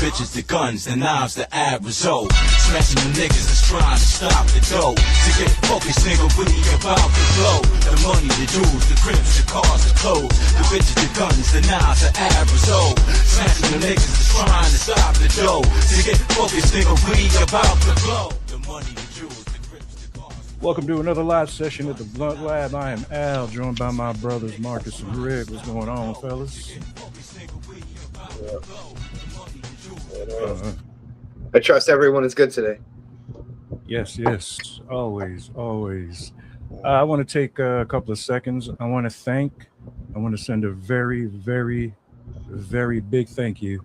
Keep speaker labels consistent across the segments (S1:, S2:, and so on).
S1: bitches, the guns, the knives, the ad result. Smashing the niggas that's trying to stop the dough. To get focused, nigga, we about to blow. The money, the jewels, the cribs, the cars, the clothes. The bitches, the guns, the knives, the ad result. Smashing the niggas that's trying to stop the dough. To get focused, nigga, we about to blow. The money, the jewels, the cribs, the cars.
S2: Welcome to another live session at the Blunt Lab. I am Al, joined by my brothers Marcus and Rick. What's going on, fellas?
S3: I trust everyone is good today.
S2: Yes, always. I want to take a couple of seconds. I want to send a very, very, very big thank you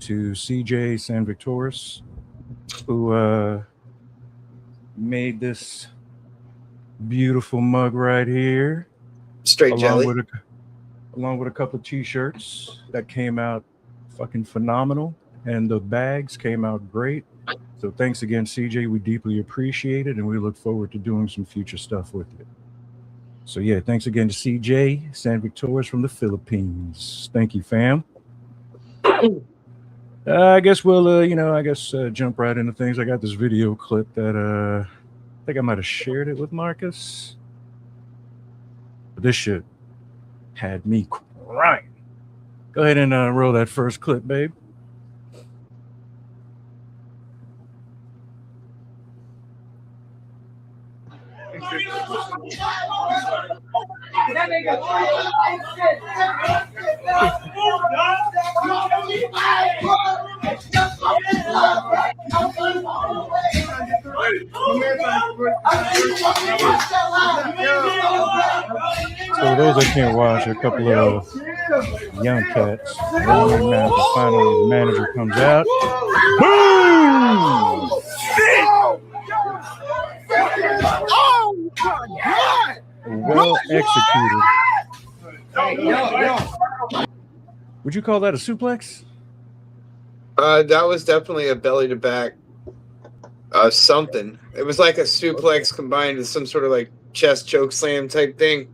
S2: to CJ San Victoris, who made this beautiful mug right here.
S3: Straight jelly.
S2: Along with a couple of t-shirts that came out fucking phenomenal. And the bags came out great. So thanks again, CJ. We deeply appreciate it, and we look forward to doing some future stuff with you. So yeah, thanks again to CJ San Victoris from the Philippines. Thank you, fam. I guess we'll, jump right into things. I got this video clip that I think I might have shared it with Marcus. But this shit had me crying. Go ahead and roll that first clip, babe. So those that can't watch, a couple of young cats. And now the manager comes out. Boom!
S4: Oh my God!
S2: Well executed. Would you call that a suplex?
S3: That was definitely a belly to back something. It was like a suplex combined with some sort of like chest choke slam type thing.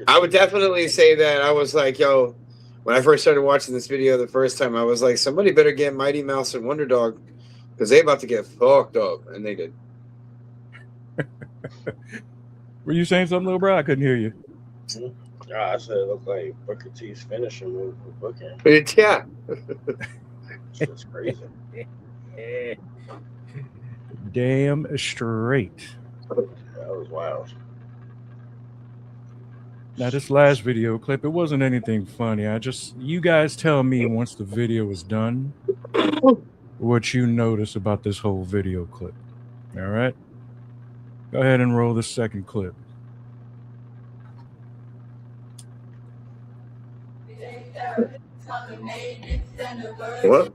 S3: I would definitely say that. I was like, yo, when I first started watching this video the first time, I was like, somebody better get Mighty Mouse and Wonder Dog because they about to get fucked up, and they did.
S2: Were you saying something, little bro? I couldn't hear you.
S4: I said it looked like Booker T's finishing move for Booker.
S3: Yeah.
S4: It's crazy.
S2: Damn straight.
S4: That was wild.
S2: Now, this last video clip, it wasn't anything funny. You guys tell me once the video is done what you notice about this whole video clip. All right? Go ahead and roll the second clip.
S3: What?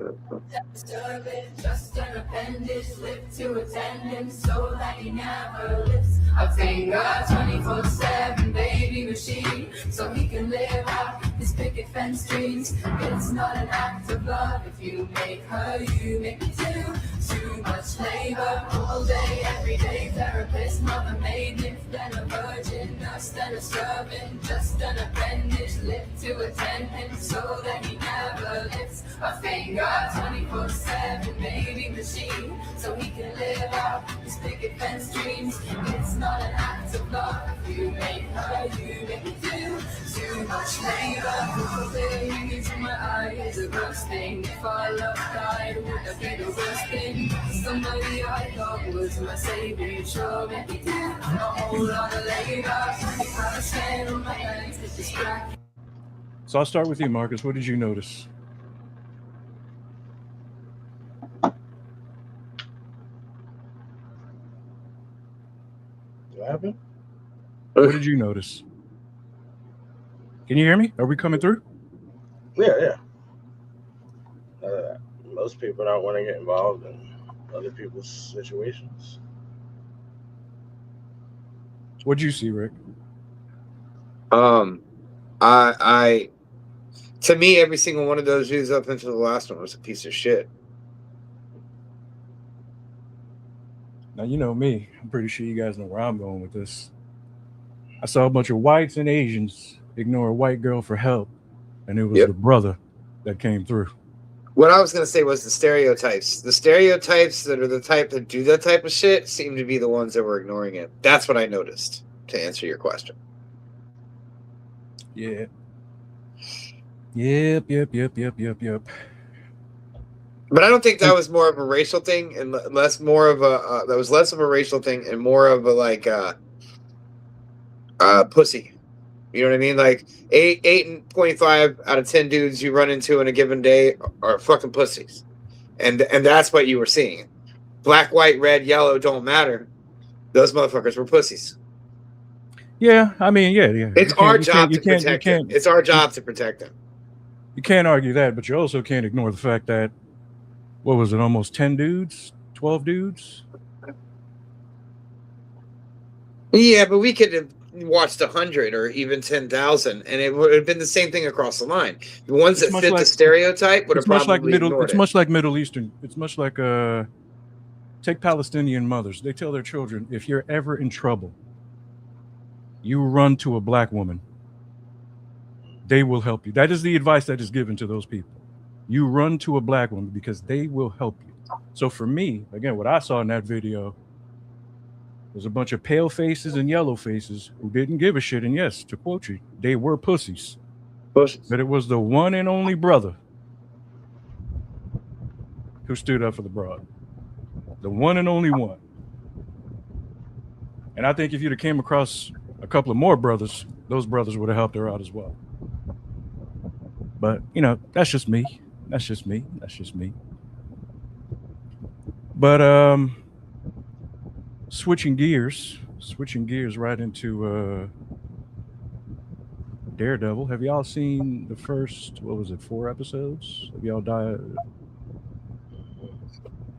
S5: Just an appendage, slip to attendance so that he never lifts a finger. 24/7 baby machine, so he can live out his picket fence dreams. It's not an act of love if you make her, you make me too. Too much labor all day, every day. Therapist, mother maid, nymph, then a virgin, nurse, then a servant. Just an appendage, lift to attendance so that he never lifts a finger. 24/7 baby machine, so he can live out his picket fence dreams. It's not an act of love if you make her, you make me do. Too much labor, baby, to my eyes, a gross thing. If I love died, would that be the worst thing? Somebody I thought was my savior, sure make me do a whole lot of labor. If I stand on my hands, it's distracting.
S2: So I'll start with you, Marcus. What did you notice?
S4: What happened?
S2: What did you notice? Can you hear me? Are we coming through?
S4: Yeah. Most people don't want to get involved in other people's situations.
S2: What'd you see, Rick?
S3: I to me, every single one of those views up until the last one was a piece of shit.
S2: Now, you know me. I'm pretty sure you guys know where I'm going with this. I saw a bunch of whites and Asians ignore a white girl for help, and it was the brother that came through.
S3: What I was gonna say was the stereotypes. The stereotypes that are the type that do that type of shit seem to be the ones that were ignoring it. That's what I noticed. To answer your question.
S2: Yeah. Yep.
S3: But I don't think that was more of a racial thing, and less more of a that was less of a racial thing and more of a like pussy. You know what I mean? Like 8.5 out of 10 dudes you run into in a given day are fucking pussies, and that's what you were seeing. Black, white, red, yellow don't matter. Those motherfuckers were pussies.
S2: Yeah, I mean, yeah.
S3: It's our job to protect them. It's our job to protect them.
S2: You can't argue that, but you also can't ignore the fact that what was it? Almost 10 dudes, 12 dudes.
S3: Yeah, but we could have watched 100 or even 10,000, and it would have been the same thing across the line. The ones that fit the stereotype would have probably ignored it.
S2: It's much like Middle Eastern. It's much like take Palestinian mothers. They tell their children, if you're ever in trouble, you run to a black woman. They will help you. That is the advice that is given to those people. You run to a black woman because they will help you. So for me, again, what I saw in that video was a bunch of pale faces and yellow faces who didn't give a shit. And yes, to quote you, they were pussies. But it was the one and only brother who stood up for the broad. The one and only one. And I think if you'd have came across a couple of more brothers, those brothers would have helped her out as well. But, you know, that's just me. But switching gears right into Daredevil. Have y'all seen the first, 4 episodes? Have y'all died?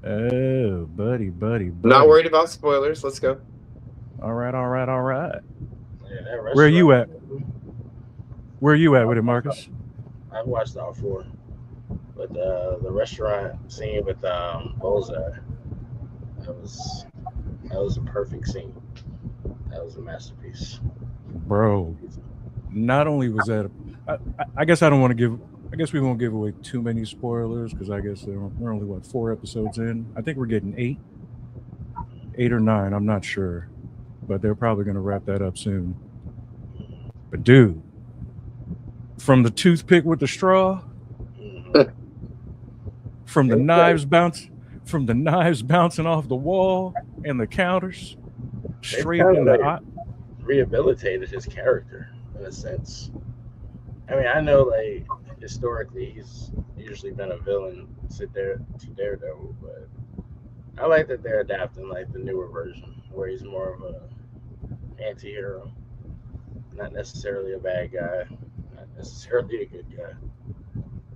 S2: Oh, buddy.
S3: Not worried about spoilers. Let's go.
S2: All right.
S4: Yeah,
S2: Where are you at? Where are you at with it, Marcus?
S4: I've watched all 4, but the restaurant scene with Bullseye, that was a perfect scene. That was a masterpiece,
S2: bro. Not only was that, I guess I don't want to give. I guess we won't give away too many spoilers because I guess we're only 4 episodes in. I think we're getting 8 or 9. I'm not sure, but they're probably going to wrap that up soon. But dude, from the toothpick with the straw, from the knives bouncing off the wall and the counters, straight in the eye.
S4: Rehabilitated his character in a sense. I mean, I know like historically he's usually been a villain to Daredevil, but I like that they're adapting like the newer version where he's more of a anti-hero, not necessarily a bad guy, not necessarily a good guy.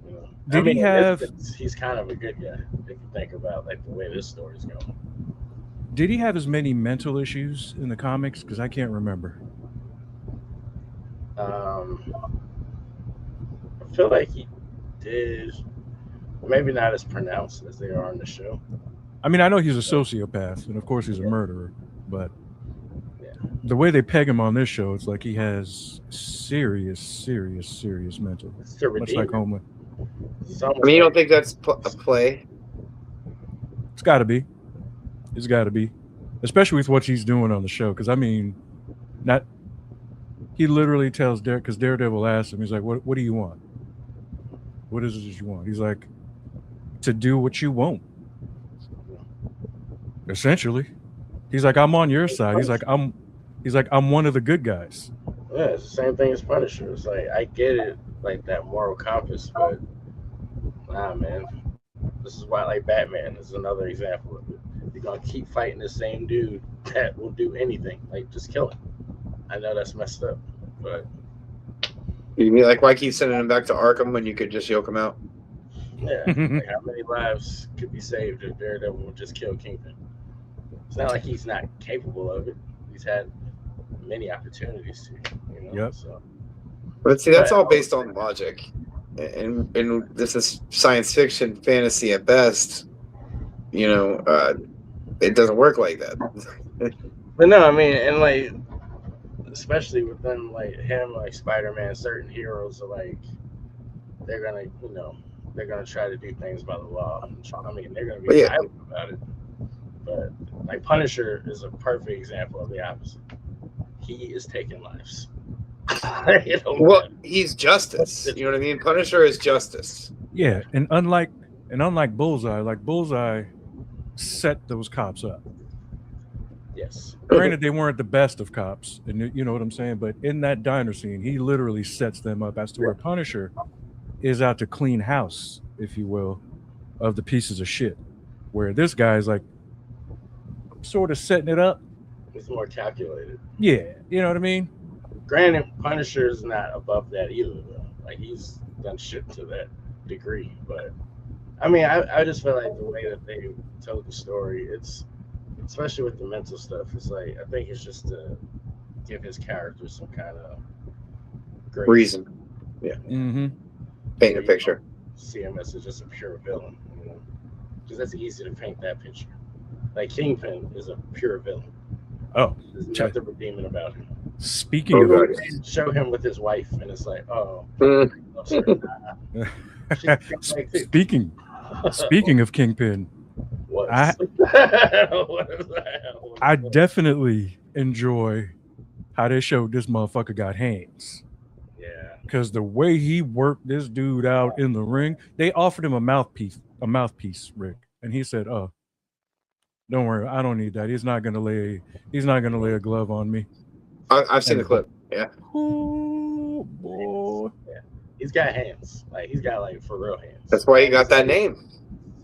S4: You know, he's kind of a good guy if you think about like the way this story's going.
S2: Did he have as many mental issues in the comics? Because I can't remember.
S4: I feel like he did. Maybe not as pronounced as they are on the show.
S2: I mean, I know he's a sociopath, and of course he's a murderer, but the way they peg him on this show, it's like he has serious mental. Much like Homeland.
S3: I mean, you don't think that's a play?
S2: It's got to be. Especially with what he's doing on the show. Because, I mean, he literally tells Derek, because Daredevil asks him, he's like, what do you want? What is it that you want? He's like, to do what you want. Essentially. He's like, I'm on your side. He's like, I'm one of the good guys.
S4: Yeah, it's the same thing as Punisher. It's like, I get it, like that moral compass, but nah, man. This is why I like Batman. This is another example of it. You're going to keep fighting the same dude that will do anything. Like, just kill him. I know that's messed up, but...
S3: You mean, like, why keep sending him back to Arkham when you could just yoke him out?
S4: Yeah. Like, how many lives could be saved if Daredevil would just kill Kingpin? It's not like he's not capable of it. He's had many opportunities to, you know?
S2: Yep.
S4: So.
S3: But see, that's all based on logic. And this is science fiction, fantasy at best. You know, it doesn't work like that.
S4: But no, I mean, and like, especially with them, like him, like Spider-Man, certain heroes are like, they're gonna, they're gonna try to do things by the law. I mean, they're gonna
S3: But
S4: be
S3: yeah.
S4: violent about it. But like Punisher is a perfect example of the opposite. He is taking lives.
S3: Well, he's justice. You know what I mean? Punisher is justice.
S2: Yeah, and unlike Bullseye, like Bullseye set those cops up.
S4: Yes.
S2: Granted, they weren't the best of cops, and you know what I'm saying. But in that diner scene, he literally sets them up as to where Punisher is out to clean house, if you will, of the pieces of shit. Where this guy's like sort of setting it up.
S4: He's more calculated.
S2: Yeah, you know what I mean.
S4: Granted, Punisher is not above that either, though. Like he's done shit to that degree, but I mean, I just feel like the way that they told the story, it's especially with the mental stuff. It's like I think it's just to give his character some kind of grace.
S3: Reason. Yeah.
S2: Mm-hmm.
S3: Paint a picture.
S4: See him as just a pure villain, because that's easy to paint that picture. Like Kingpin is a pure villain.
S2: Oh,
S4: there's nothing redeeming about him.
S2: Speaking of
S4: show him with his wife, and it's like, oh,
S2: speaking of Kingpin, I definitely enjoy how they showed this motherfucker got hands.
S4: Yeah,
S2: because the way he worked this dude out in the ring, they offered him a mouthpiece, Rick, and he said, "Oh, don't worry, I don't need that. He's not gonna lay a glove on me."
S3: I've seen the clip. Yeah.
S2: Oh boy.
S4: Yeah. He's got hands. Like he's got like for real hands.
S3: That's why he got that name.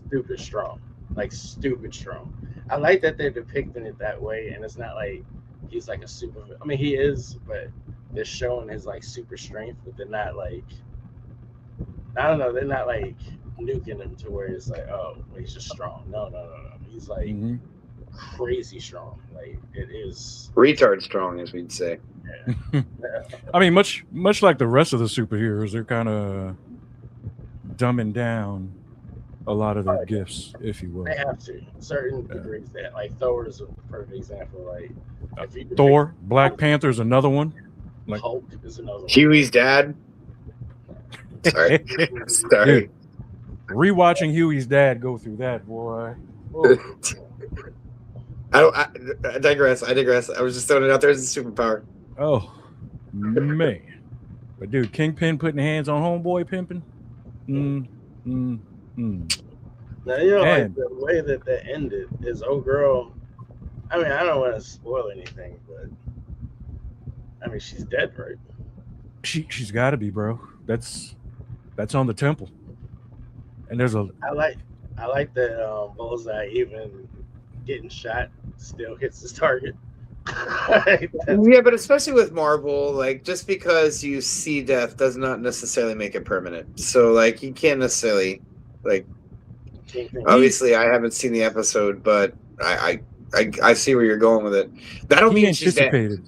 S4: Stupid strong. Like stupid strong. I like that they're depicting it that way, and it's not like he's like a super. I mean, he is, but they're showing his like super strength, but they're not like. I don't know. They're not like nuking him to where it's like, oh, he's just strong. No. He's like crazy strong. Like it is
S3: retard strong, as we'd say.
S4: Yeah.
S2: I mean, much like the rest of the superheroes, they're kind of dumbing down a lot of their gifts, if you will.
S4: They have to certain degrees. That like Thor is a perfect example. Like
S2: Thor, Black Panther's another one.
S4: Like Hulk is another one.
S3: Huey's dad. Sorry.
S2: Dude, rewatching Huey's dad go through that, boy. Oh.
S3: I digress. I was just throwing it out there as a superpower.
S2: Oh man, but dude, Kingpin putting hands on homeboy pimping.
S4: Now like the way that ended is old girl. I mean, I don't want to spoil anything, but I mean, she's dead, right?
S2: She's got to be, bro. That's on the temple. And there's a.
S4: I like that Bullseye even getting shot still hits his target.
S3: Yeah, but especially with Marvel, like just because you see death does not necessarily make it permanent. So like you can't necessarily like. Obviously, I haven't seen the episode, but I see where you're going with it. That don't mean she's dead.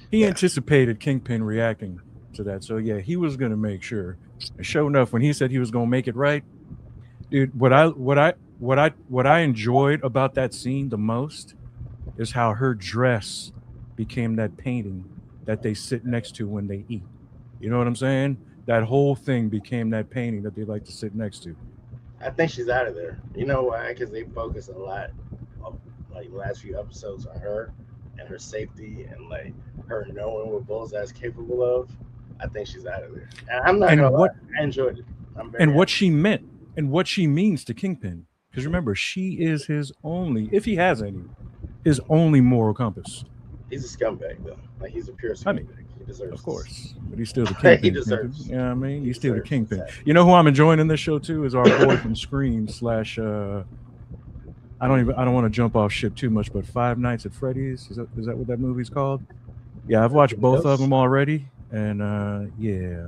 S2: He anticipated Kingpin reacting to that, so yeah, he was gonna make sure. And sure enough, when he said he was gonna make it right, dude, what I enjoyed about that scene the most is how her dress became that painting that they sit next to when they eat. You know what I'm saying? That whole thing became that painting that they like to sit next to.
S4: I think she's out of there. You know why? Because they focus a lot of like the last few episodes on her and her safety and like her knowing what Bullseye's capable of. I think she's out of there. And I'm not gonna lie, I enjoyed it.
S2: And what she meant and what she means to Kingpin. Because remember, she is his only, if he has any, his only moral compass.
S4: He's a scumbag though. Like he's a pure scumbag. I mean, he deserves.
S2: Of course, but he's still the Kingpin.
S4: He deserves.
S2: You know what I mean? He's still the Kingpin. Exactly. You know who I'm enjoying in this show too is our boy from Scream / I don't want to jump off ship too much, but Five Nights at Freddy's is that what that movie's called? Yeah, I've watched both of them already, and yeah.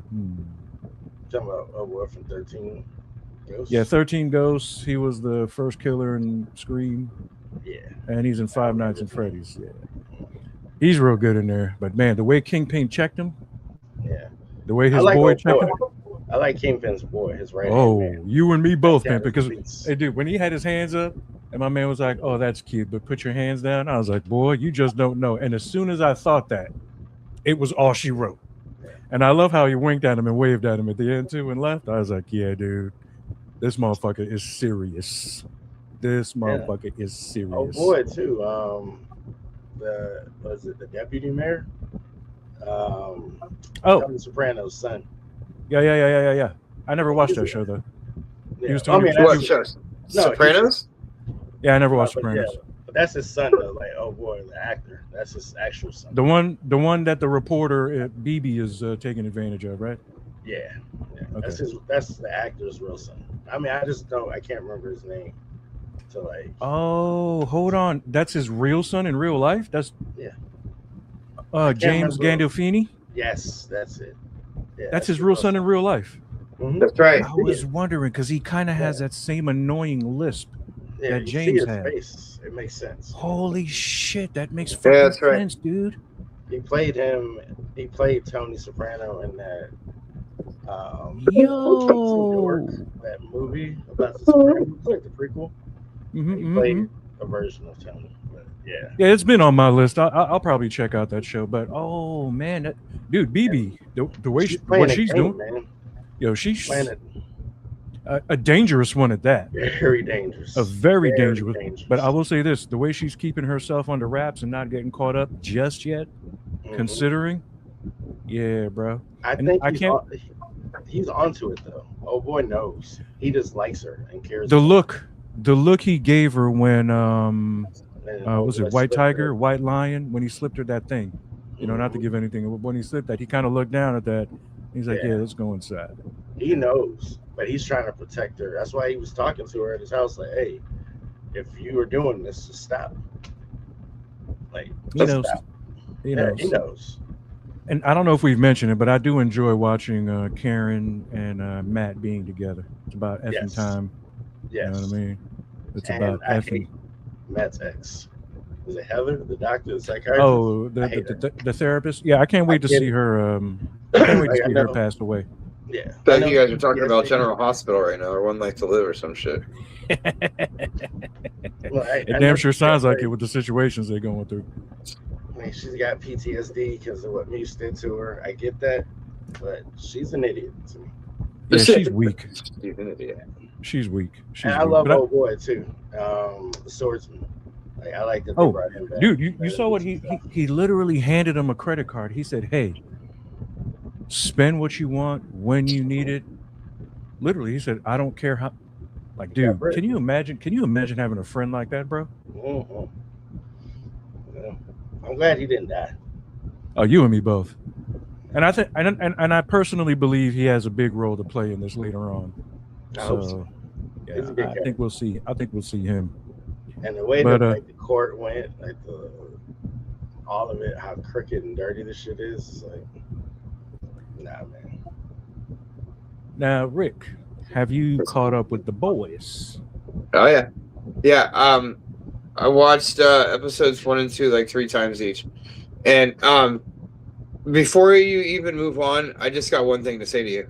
S4: Talking about what from 13 Ghosts?
S2: Yeah, 13 Ghosts. He was the first killer in Scream.
S4: Yeah,
S2: and he's in Five Nights at Freddy's. Yeah, he's real good in there. But man, the way Kingpin checked him.
S4: Yeah.
S2: The way his boy checked him.
S4: I like Kingpin's boy, his right
S2: hand.
S4: Man.
S2: You and me both, man. Because hey, dude, when he had his hands up, and my man was like, "Oh, that's cute," but put your hands down. I was like, "Boy, you just don't know." And as soon as I thought that, it was all she wrote. And I love how he winked at him and waved at him at the end too and left. I was like, yeah, dude, this motherfucker is serious. This motherfucker is
S4: Oh
S2: serious.
S4: boy, too. The deputy mayor?
S2: Oh,
S4: Tony Soprano's son.
S2: yeah. I never watched
S4: Is
S2: that
S4: it?
S2: show though.
S4: Yeah.
S2: was
S4: I
S2: Tony-
S4: mean,
S3: What
S4: that's,
S3: shows?
S4: No,
S3: Sopranos?
S2: Yeah, I never watched
S4: but
S2: Sopranos.
S4: yeah, but that's his son though. Like, oh boy, the actor. That's his actual son.
S2: The one that the reporter at BB is taking advantage of, right?
S4: Yeah.
S2: Okay.
S4: That's the actor's real son. I mean, I can't remember his name. So like,
S2: Oh, hold on. That's his real son in real life? That's
S4: Yeah. can't
S2: James
S4: remember.
S2: Gandolfini?
S4: yes, that's it. Yeah,
S2: That's his real son in real life.
S4: Mhm.
S3: That's right.
S2: I was wondering because he kind of has that same annoying lisp.
S4: Yeah,
S2: that
S4: you
S2: James
S4: see his
S2: had.
S4: face. It makes sense.
S2: Holy shit, that makes fucking
S3: that's right.
S2: sense, dude.
S4: He played him. He played Tony Soprano in that.
S2: Yo.
S4: That movie about the Sopranos, like the prequel. He played a version of Tony. But yeah.
S2: Yeah, it's been on my list. I'll probably check out that show. But oh man, dude, BB, the way what she's doing,
S4: man.
S2: yo, she's
S4: Playing it
S2: a dangerous one at that.
S4: very dangerous.
S2: A very dangerous. But I will say this: the way she's keeping herself under wraps and not getting caught up just yet,
S4: Mhm.
S2: considering, yeah, bro.
S4: I
S2: and
S4: think
S2: I can't-
S4: he's onto it though. Oh boy knows. He just likes her and cares.
S2: The
S4: about
S2: look he gave her when
S4: her. And,
S2: was it
S4: let's
S2: White
S4: slip
S2: Tiger,
S4: her.
S2: White Lion, when he slipped her that thing? You know, not to give anything. When he slipped that, he kind of looked down at that. He's like, yeah, let's go inside.
S4: He knows, but he's trying to protect her. That's why he was talking to her at his house, like, "Hey, if you are doing this, just stop." Like,
S2: He
S4: just
S2: knows.
S4: stop.
S2: He
S4: Yeah,
S2: knows.
S4: he knows.
S2: And I don't know if we've mentioned it, but I do enjoy watching Karen and Matt being together. It's about effing
S4: Yes.
S2: time.
S4: Yes.
S2: You know what I mean? It's
S4: And
S2: about
S4: I
S2: effing.
S4: hate Matt's ex. Is it Heather, the doctor, the psychiatrist?
S2: Oh,
S4: I hate her.
S2: the therapist. Yeah, I can't wait to
S4: get
S2: see
S4: it.
S2: her. I can't wait to
S4: Like, I
S2: see her
S4: know.
S2: pass away.
S4: Yeah.
S3: I
S4: I know
S3: think you guys are talking
S4: PTSD.
S3: about General Hospital right now, or One Life to Live, or some shit.
S4: Well,
S2: It
S4: I know
S2: damn sure
S4: she's
S2: sounds
S4: got,
S2: like it with the situations they're going through.
S4: I mean, she's got PTSD because of what Muse did to her. I get that, but she's an idiot to me.
S2: Yeah, she's weak.
S3: He's an idiot.
S2: She's weak. She's
S4: And I
S2: weak.
S4: love
S2: But
S4: old boy too, the swordsman. Like, I like that they
S2: Oh,
S4: brought him back.
S2: dude, you saw what he literally handed him a credit card. He said, "Hey, spend what you want when you need it." Literally, he said, "I don't care how." Like, dude,
S4: bread.
S2: can you imagine? Can you imagine having a friend like that, bro?
S4: Mhm. Yeah. I'm glad he didn't die.
S2: Oh, you and me both. And I think, and I personally believe he has a big role to play in this later on.
S4: I hope so.
S2: Yeah,
S4: He's a good
S2: I think we'll see. I think we'll see him.
S4: And the way
S2: But,
S4: that like the court went, like all of it, how crooked and dirty this shit is, like, nah, man.
S2: Now, Rick, have you caught up with the boys?
S3: Oh yeah, yeah. I watched episodes 1 and 2 like 3 times each, and before you even move on, I just got one thing to say to you.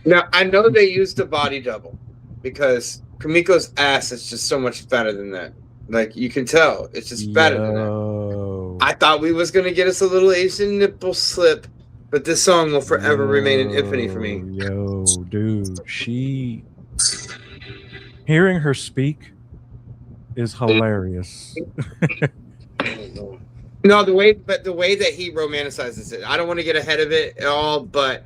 S3: Now I know they used a body double because Kamiko's ass is just so much fatter than that. Like you can tell, it's just fatter than that.
S2: Yo.
S3: I thought we was gonna get us a little Asian nipple slip, but this song will forever remain an infamy for me.
S2: Yo, dude, hearing her speak is hilarious.
S3: No, the way that he romanticizes it, I don't want to get ahead of it at all, but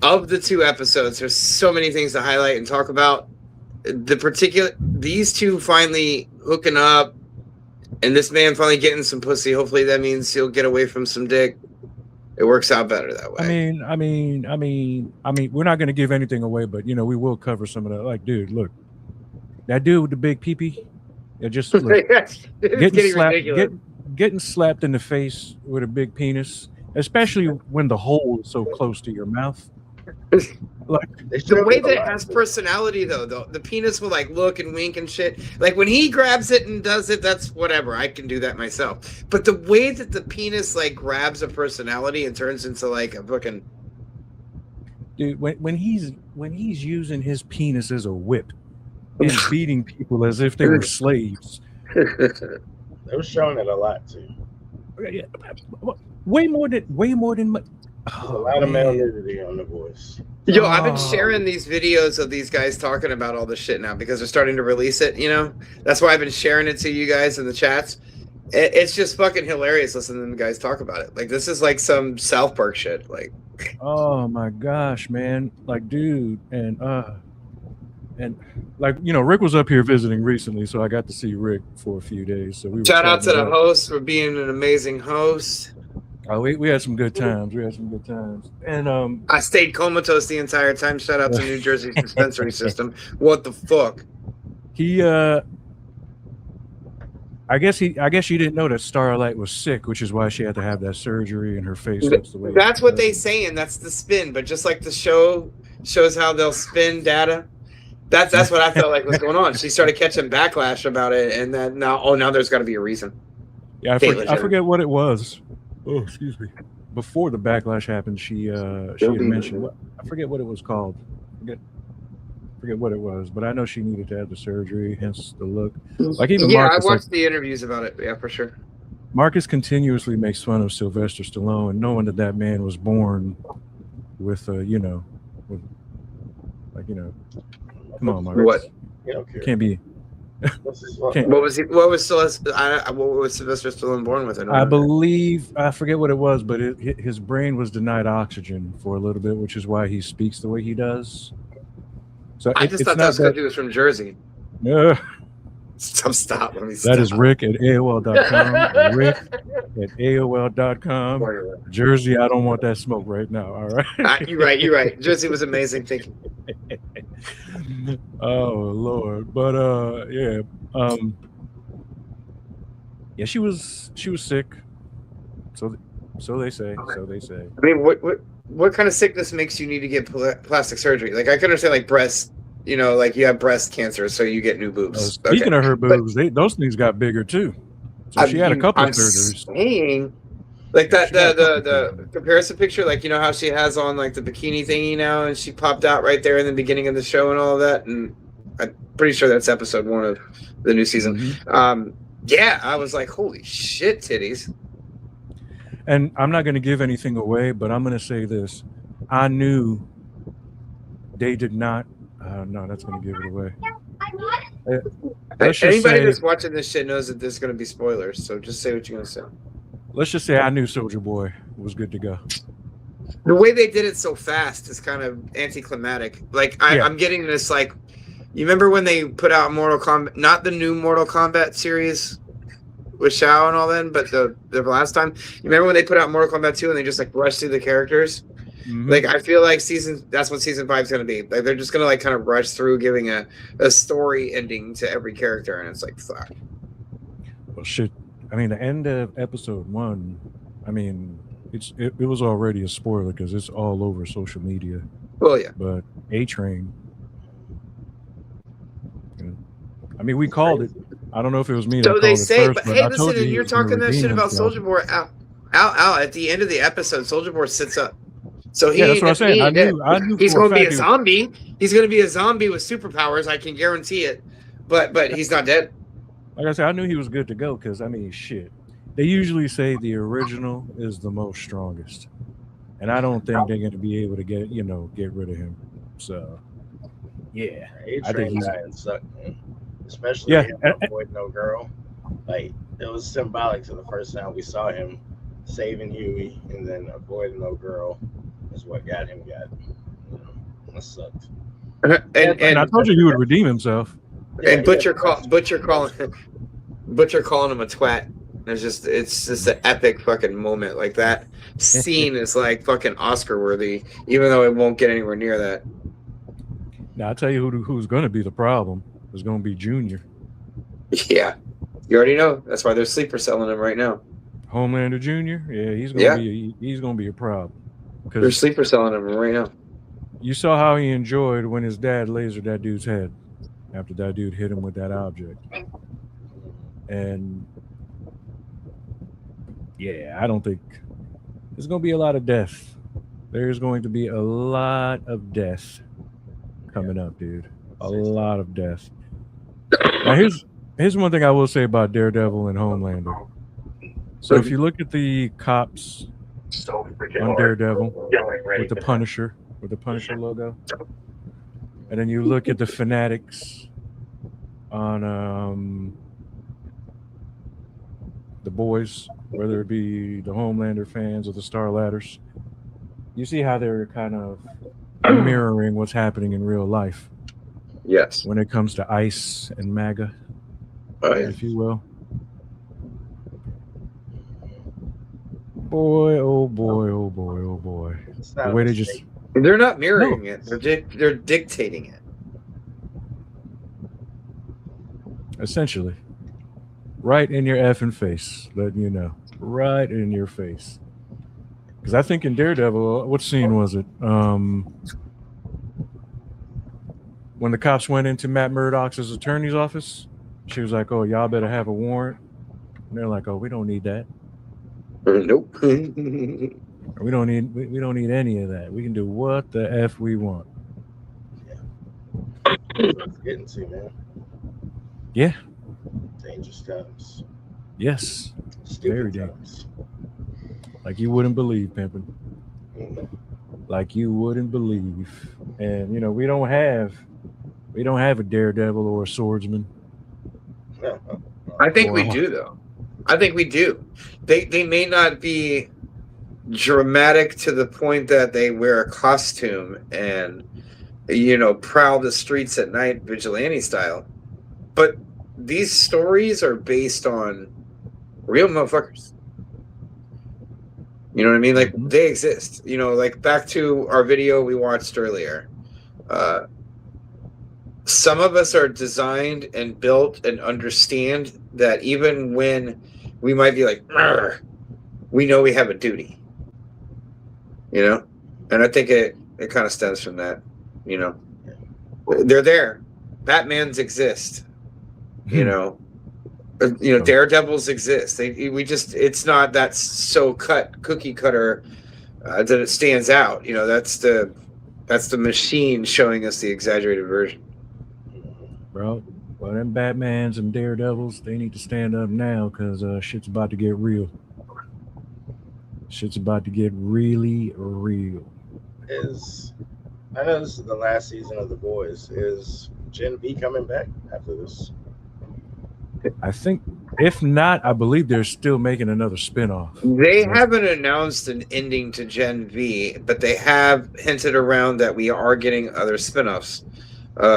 S3: of the 2 episodes, there's so many things to highlight and talk about. These two finally hooking up, and this man finally getting some pussy. Hopefully, that means he'll get away from some dick. It works out better that way.
S2: I mean, we're not going to give anything away, but we will cover some of that. Like, dude, look, that dude with the big peepee, just look,
S3: It's getting ridiculous.
S2: getting slapped in the face with a big penis, especially when the hole is so close to your mouth. Like
S3: The way that it has personality, though, the penis will like look and wink and shit. Like when he grabs it and does it, that's whatever. I can do that myself. But the way that the penis like grabs a personality and turns into like a fucking
S2: dude, when he's using his penis as a whip and beating people as if they were slaves.
S4: They were showing it a lot too.
S2: Yeah, way more than.
S4: There's a lot of male nudity on The Voice.
S3: Yo, I've been
S2: Oh.
S3: sharing these videos of these guys talking about all this shit now because they're starting to release it, you know? That's why I've been sharing it to you guys in the chats. It's just fucking hilarious listening to the guys talk about it. Like, this is like some South Park shit. Like,
S2: Oh my gosh, man! Like, dude, and like, you know, Rick was up here visiting recently, so I got to see Rick for a few days. So we were
S3: shout out to
S2: chatting
S3: the
S2: it up.
S3: host for being an amazing host.
S2: Oh, we had some good times. And
S3: I stayed comatose the entire time. Shout out to New Jersey's dispensary system. What the fuck?
S2: he I guess she didn't know that Starlight was sick, which is why she had to have that surgery and her face looks the way
S3: That's
S2: it
S3: what they
S2: does.
S3: saying. That's the spin. But just like the show shows how they'll spin data, that's what I felt like was going on. She started catching backlash about it, and then now there's got to be a reason.
S2: Yeah, I
S3: Caitlyn Jenner.
S2: forget what it was. Oh, excuse me. Before the backlash happened, she had mentioned I forget what it was called. Forget what it was, but I know she needed to have the surgery, hence the look. Like even
S3: Yeah,
S2: Marcus,
S3: I watched the interviews about it. Yeah, for sure.
S2: Marcus continuously makes fun of Sylvester Stallone, knowing that man was born with you know, with, like, you know, come on, Marcus.
S3: What?
S4: You don't care.
S2: Can't be.
S4: This is what-
S2: Can't-
S3: What was Sylvester Stallone born with?
S2: I believe I forget what it was, but his brain was denied oxygen for a little bit, which is why he speaks the way he does. So
S3: I just thought that was because he was from Jersey. Stop. Let me stop.
S2: That is Rick at AOL.com. Rick at AOL.com. Jersey, I don't want that smoke right now. All right.
S3: You're right. Jersey was amazing. Thank you.
S2: Oh Lord. But yeah. Yeah, she was sick. So they say.
S3: I mean, what kind of sickness makes you need to get plastic surgery? Like, I can understand, like, breast, you know, like you have breast cancer, so you get new boobs.
S2: Speaking of her boobs, those things got bigger too. So she had a couple of surgeries.
S3: Saying, like that, the comparison picture, like, you know how she has on like the bikini thingy now, and she popped out right there in the beginning of the show and all of that, and I'm pretty sure that's episode 1 of the new season.
S2: Mm-hmm.
S3: Yeah, I was like, holy shit, titties.
S2: And I'm not going to give anything away, but I'm going to say this. I knew they did not. No, that's going to give it away. Let's just
S3: Anybody
S2: say,
S3: that's watching this shit knows that there's going to be spoilers, so just say what you're going to say.
S2: let's just say I knew Soldier Boy was good to go.
S3: The way they did it so fast is kind of anticlimactic. Like, I'm getting this, like, you remember when they put out Mortal Kombat, not the new Mortal Kombat series with Shao and all that, but the last time, you remember when they put out Mortal Kombat 2 and they just like rushed through the characters?
S2: Mm-hmm.
S3: Like, I feel like that's what season 5 is going to be. Like, they're just going to like kind of rush through giving a story ending to every character, and it's like, fuck.
S2: Well, shit. I mean, the end of episode 1, I mean, it was already a spoiler because it's all over social media.
S3: Well, yeah.
S2: But A-Train, I mean, we called it. I don't know if it was me.
S3: So they say,
S2: first,
S3: but hey,
S2: I told
S3: listen,
S2: you
S3: and
S2: he
S3: you're
S2: was gonna
S3: talking that
S2: redeem
S3: shit about
S2: himself.
S3: Soldier Boy out at the end of the episode. Soldier Boy sits up. So
S2: Yeah, that's what I'm saying. I knew
S3: he's
S2: for a
S3: going to be
S2: fact
S3: a zombie. He's going to be a zombie with superpowers. I can guarantee it. But he's not dead.
S2: Like I said, I knew he was good to go because, I mean, shit. They usually say the original is the most strongest. And I don't think they're going to be able to get rid of him. So, yeah. I think he's
S4: dying sucked, man. Especially him avoiding no girl. Like, it was symbolic to the first time we saw him saving Huey and then avoiding no girl is what got him. You know, that sucked.
S3: And
S2: I told you he would redeem himself.
S3: And Butcher calling him a twat. It's just an epic fucking moment. Like, that scene is like fucking Oscar worthy, even though it won't get anywhere near that.
S2: Now, I'll tell you who's going to be the problem. It's going to be Junior.
S3: Yeah, you already know. That's why they're sleeper selling him right now.
S2: Homelander Jr. Yeah, he's going to be a problem.
S3: They're sleeper selling him right now.
S2: You saw how he enjoyed when his dad lasered that dude's head after that dude hit him with that object. And yeah, I don't think there's going to be a lot of death. There's going to be a lot of death coming up, dude. A lot of death. Now Here's one thing I will say about Daredevil and Homelander. So if you look at the cops on Daredevil with the Punisher logo, and then you look at the fanatics on the boys, whether it be the Homelander fans or the Star Ladders, you see how they're kind of mirroring what's happening in real life
S3: Yes.
S2: when it comes to ICE and MAGA,
S3: Oh, yeah.
S2: if you will. Boy, oh boy, oh boy, oh boy.
S4: It's
S2: The
S4: not
S2: way
S4: a
S2: they
S4: mistake.
S2: just
S3: They're not mirroring it. They're dictating it.
S2: essentially right in your effing face, letting you know. Right in your face. Because I think in Daredevil, what scene was it? When the cops went into Matt Murdock's attorney's office, she was like, "Oh, y'all better have a warrant." And they're like, "Oh, we don't need that.
S3: Nope.
S2: We don't need any of that. We can do what the F we want."
S4: That's what it's getting to, man.
S2: Yeah.
S4: Dangerous times.
S2: Yes.
S4: Stupid
S2: Very
S4: times.
S2: Like you wouldn't believe, pimping.
S4: Mm.
S2: Like you wouldn't believe. And you know, we don't have a Daredevil or a swordsman.
S3: I think we do, though. I think we do. They may not be dramatic to the point that they wear a costume and, you know, prowl the streets at night vigilante style, but these stories are based on real motherfuckers. You know what I mean? Like, they exist. You know, like back to our video we watched earlier. Some of us are designed and built and understand that even when we might be like, "Arr," we know we have a duty. You know? And I think it kind of stems from that. You know? They're there. Batmans exist. You know? Daredevils exist. It's not that so cookie cutter that it stands out. You know, that's the machine showing us the exaggerated version.
S2: Bro, well, them Batmans and Daredevils, they need to stand up now because shit's about to get real. Shit's about to get really real.
S4: I know this is the last season of The Boys. Is Gen V coming back after this?
S2: I think, if not, I believe they're still making another spinoff.
S3: They haven't announced an ending to Gen V, but they have hinted around that we are getting other spinoffs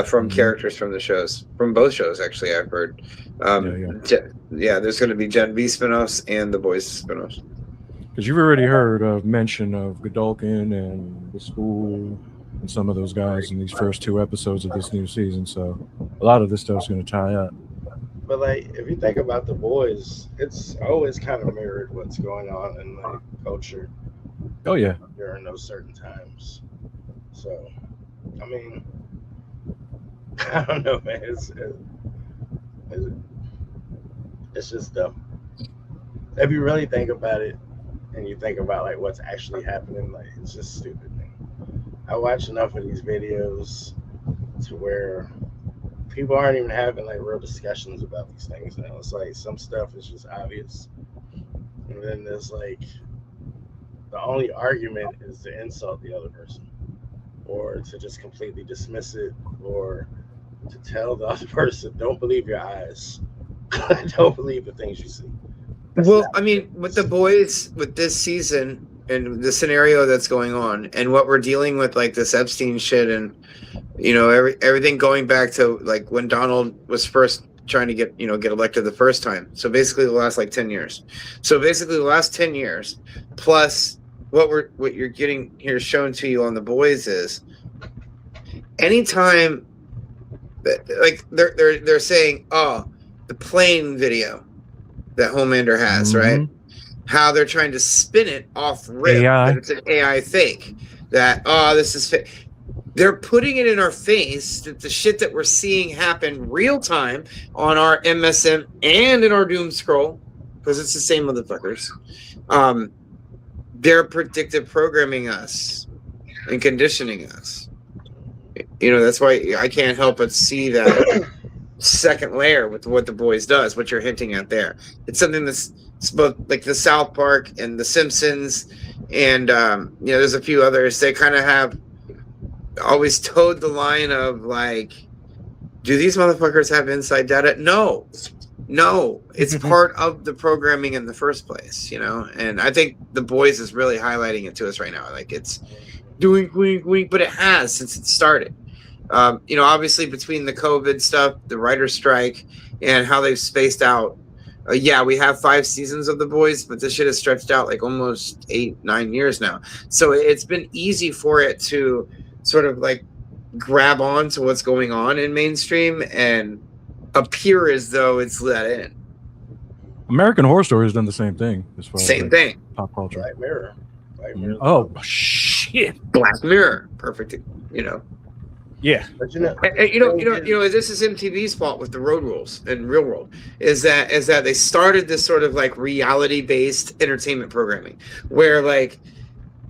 S3: from characters from the shows, from both shows. Actually, I've heard. There's going to be Gen V spinoffs and the Boys spinoffs.
S2: Because you've already heard of mention of Godolkin and the school and some of those guys in these first 2 episodes of this new season. So a lot of this stuff's going to tie up.
S4: But like, if you think about The Boys, it's always kind of mirrored what's going on in like culture.
S2: Oh yeah.
S4: During those certain times. So, I mean, I don't know, man. It's just dumb. If you really think about it, and you think about like what's actually happening, like it's just stupid, man. I watch enough of these videos to where people aren't even having like real discussions about these things now. It's like some stuff is just obvious, and then there's like the only argument is to insult the other person, or to just completely dismiss it, or to tell the other person, "Don't believe your eyes, don't believe the things you see."
S3: Well, I mean, with The Boys, with this season and the scenario that's going on, and what we're dealing with, like this Epstein shit, and you know, everything going back to like when Donald was first trying to get elected the first time. So basically, the last like 10 years. So basically, the last 10 years, plus what you're getting here shown to you on The Boys is anytime, like they're saying, oh, the plane video that Homelander has, right? How they're trying to spin it off rip that it's an AI fake. That this is fake. They're putting it in our face that the shit that we're seeing happen real time on our MSM and in our Doom Scroll, because it's the same motherfuckers. They're predictive programming us and conditioning us. You know, that's why I can't help but see that second layer with what The Boys does, what you're hinting at there. It's something that's both like the South Park and the Simpsons, and there's a few others. They kind of have always towed the line of like, do these motherfuckers have inside data? No, it's part of the programming in the first place, and I think The Boys is really highlighting it to us right now. Like, it's doing wink, but it has since it started. Obviously between the COVID stuff, the writer's strike, and how they've spaced out. We have 5 seasons of The Boys, but this shit has stretched out like almost 8-9 years now. So it's been easy for it to sort of like grab on to what's going on in mainstream and appear as though it's let in.
S2: American Horror Story has done the same thing as far
S3: Same
S2: as
S3: thing.
S2: pop culture.
S4: Black Mirror.
S2: Oh shit!
S3: Black Mirror, perfect.
S2: Yeah.
S4: But
S3: this is MTV's fault with the Road Rules and Real World. Is that they started this sort of like reality-based entertainment programming, where like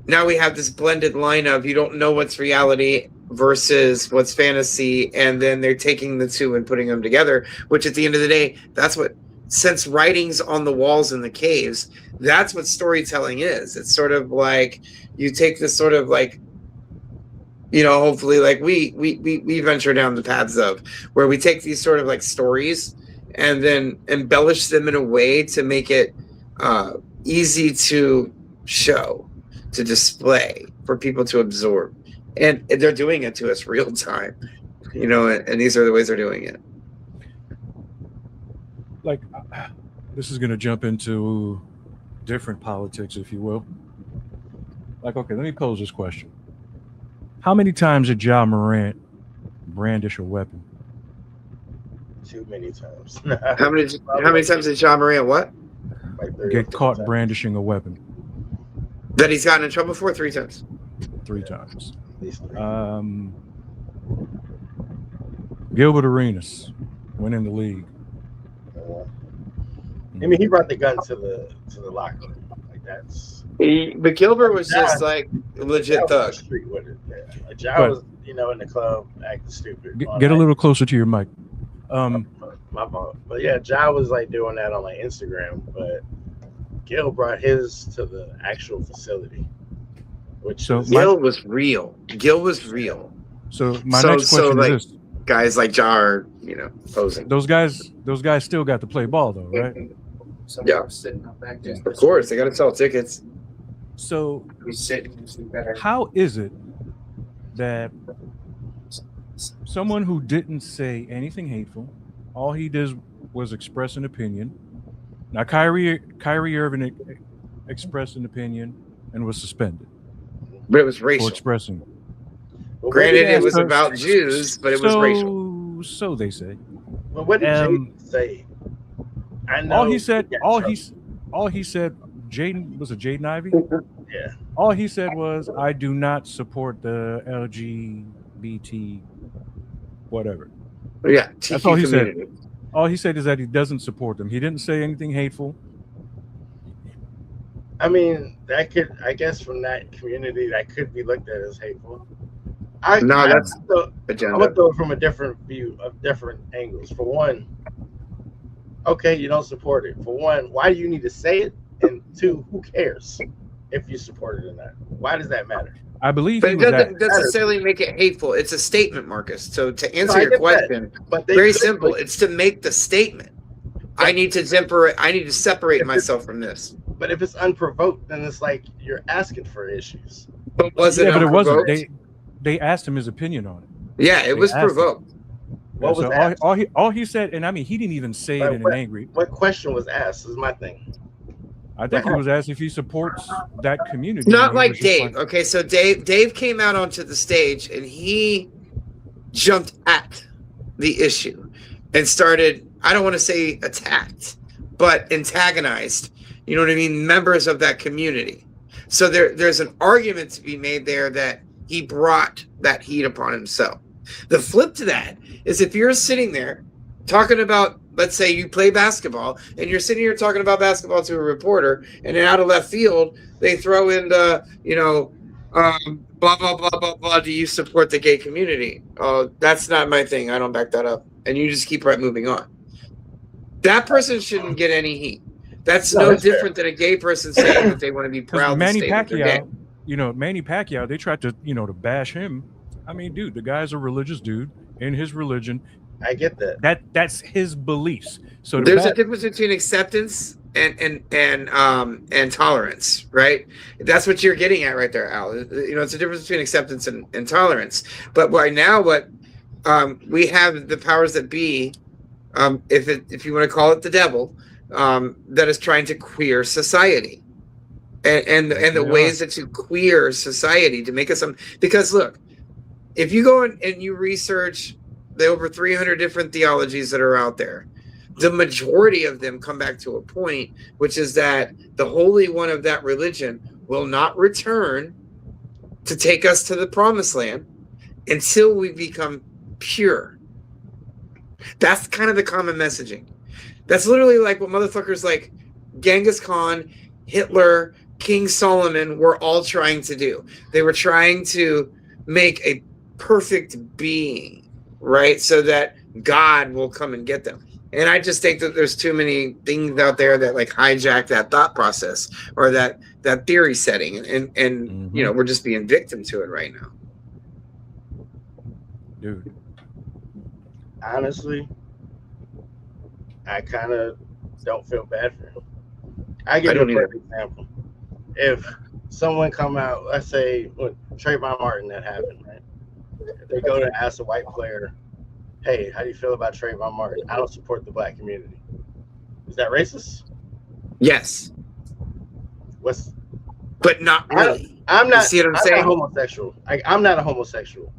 S3: now we have this blended line of you don't know what's reality versus what's fantasy, and then they're taking the two and putting them together, which at the end of the day, that's what, since writings on the walls in the caves, that's what storytelling is. It's sort of like you take this sort of like, hopefully like we venture down the paths of where we take these sort of like stories and then embellish them in a way to make it easy to show, to display, for people to absorb. And they're doing it to us real time, and these are the ways they're doing it.
S2: Like, this is going to jump into different politics, if you will. Like, okay, let me pose this question. How many times did Ja Morant brandish a weapon?
S4: Too many times.
S3: How many times did Ja Morant what?
S4: Like 30
S2: Get caught
S4: times.
S2: brandishing a weapon?
S3: That he's gotten in trouble for? 3 times.
S2: 3 times.
S4: At least 3.
S2: Gilbert Arenas went in the league.
S4: I mean, he brought the gun to the locker room. Like, that's.
S3: But Gilbert was just like a legit thug.
S4: Street with it. Yeah. Like, Ja was, in the club acting stupid.
S2: Get a little closer to your mic.
S4: My fault. But yeah, Ja was like doing that on like Instagram, but Gil brought his to the actual facility.
S3: Gil was real.
S2: So my next question is this.
S3: Guys like Ja are, posing.
S2: Those guys still got to play ball though, right?
S3: Yeah. Of course, they got to sell tickets.
S2: So how is it that someone who didn't say anything hateful, all he did was express an opinion. Now Kyrie Irving expressed an opinion and was suspended.
S3: But it was racial.
S2: For expressing.
S3: Well, granted, it was about Jews, but it was racial.
S2: So they say.
S4: Well, what did Jaden say? I know. All he said. Jaden was it Jaden Ivey? Yeah.
S2: All he said was, "I do not support the LGBT, whatever."
S3: Yeah,
S2: that's all he said. All he said is that he doesn't support them. He didn't say anything hateful.
S4: I mean, that could, I guess, from that community, that could be looked at as hateful.
S3: That's agenda.
S4: I would throw it from a different view, of different angles. For one, okay, you don't support it. For one, why do you need to say it? And 2, who cares if you support it or not? Why does that matter?
S2: I believe,
S3: but it doesn't necessarily make it hateful. It's a statement, Marcus. So to answer your question, very simple. It's to make the statement. I need to separate myself from this.
S4: But if it's unprovoked, then it's like you're asking for issues.
S3: But it wasn't.
S2: They asked him his opinion on it.
S3: Yeah, it was provoked.
S4: What was
S2: all he said, and I mean, he didn't even say it in an angry.
S4: What question was asked? Is my thing.
S2: I think he was asked if he supports that community.
S3: Not like Dave. Okay, so Dave came out onto the stage and he jumped at the issue and started, I don't want to say attacked, but antagonized, you know what I mean, members of that community. So there's an argument to be made there that he brought that heat upon himself. The flip to that is if you're sitting there talking about, let's say you play basketball and you're sitting here talking about basketball to a reporter, and then out of left field, they throw in the, blah, blah, blah, blah, blah. Do you support the gay community? Oh, that's not my thing. I don't back that up. and you just keep right moving on. That person shouldn't get any heat. That's
S4: No,
S3: no
S4: that's fair.
S3: different than a gay person saying that they want to be
S2: Because
S3: proud to
S2: Manny
S3: state that they're gay.
S2: Pacquiao, Manny Pacquiao, they tried to, to bash him. I mean, dude, the guy's a religious dude in his religion.
S4: I get that.
S2: That's his beliefs. So
S3: There's a difference between acceptance and tolerance, right? That's what you're getting at right there, Al. It's a difference between acceptance and tolerance. But right now, what we have the powers that be, if you want to call it the devil, that is trying to queer society, and the ways that you queer society to make us because look, if you go and you research the over 300 different theologies that are out there, the majority of them come back to a point, which is that the Holy One of that religion will not return to take us to the promised land until we become pure. That's kind of the common messaging. That's literally like what motherfuckers like Genghis Khan, Hitler, King Solomon were all trying to do. They were trying to make a perfect being, right? So that God will come and get them. And I just think that there's too many things out there that like hijack that thought process or that theory setting, and we're just being victim to it right now.
S2: Dude.
S4: Honestly, I kind of don't feel bad for him. I give you a perfect example. If someone come out, let's say with Trayvon Martin, that happened, right? If they go to ask a white player, hey, how do you feel about Trayvon Martin? I don't support the black community. Is that racist?
S3: Yes. But not really.
S4: I'm not.
S3: You see what I'm saying?
S4: Not homosexual. I'm not a homosexual,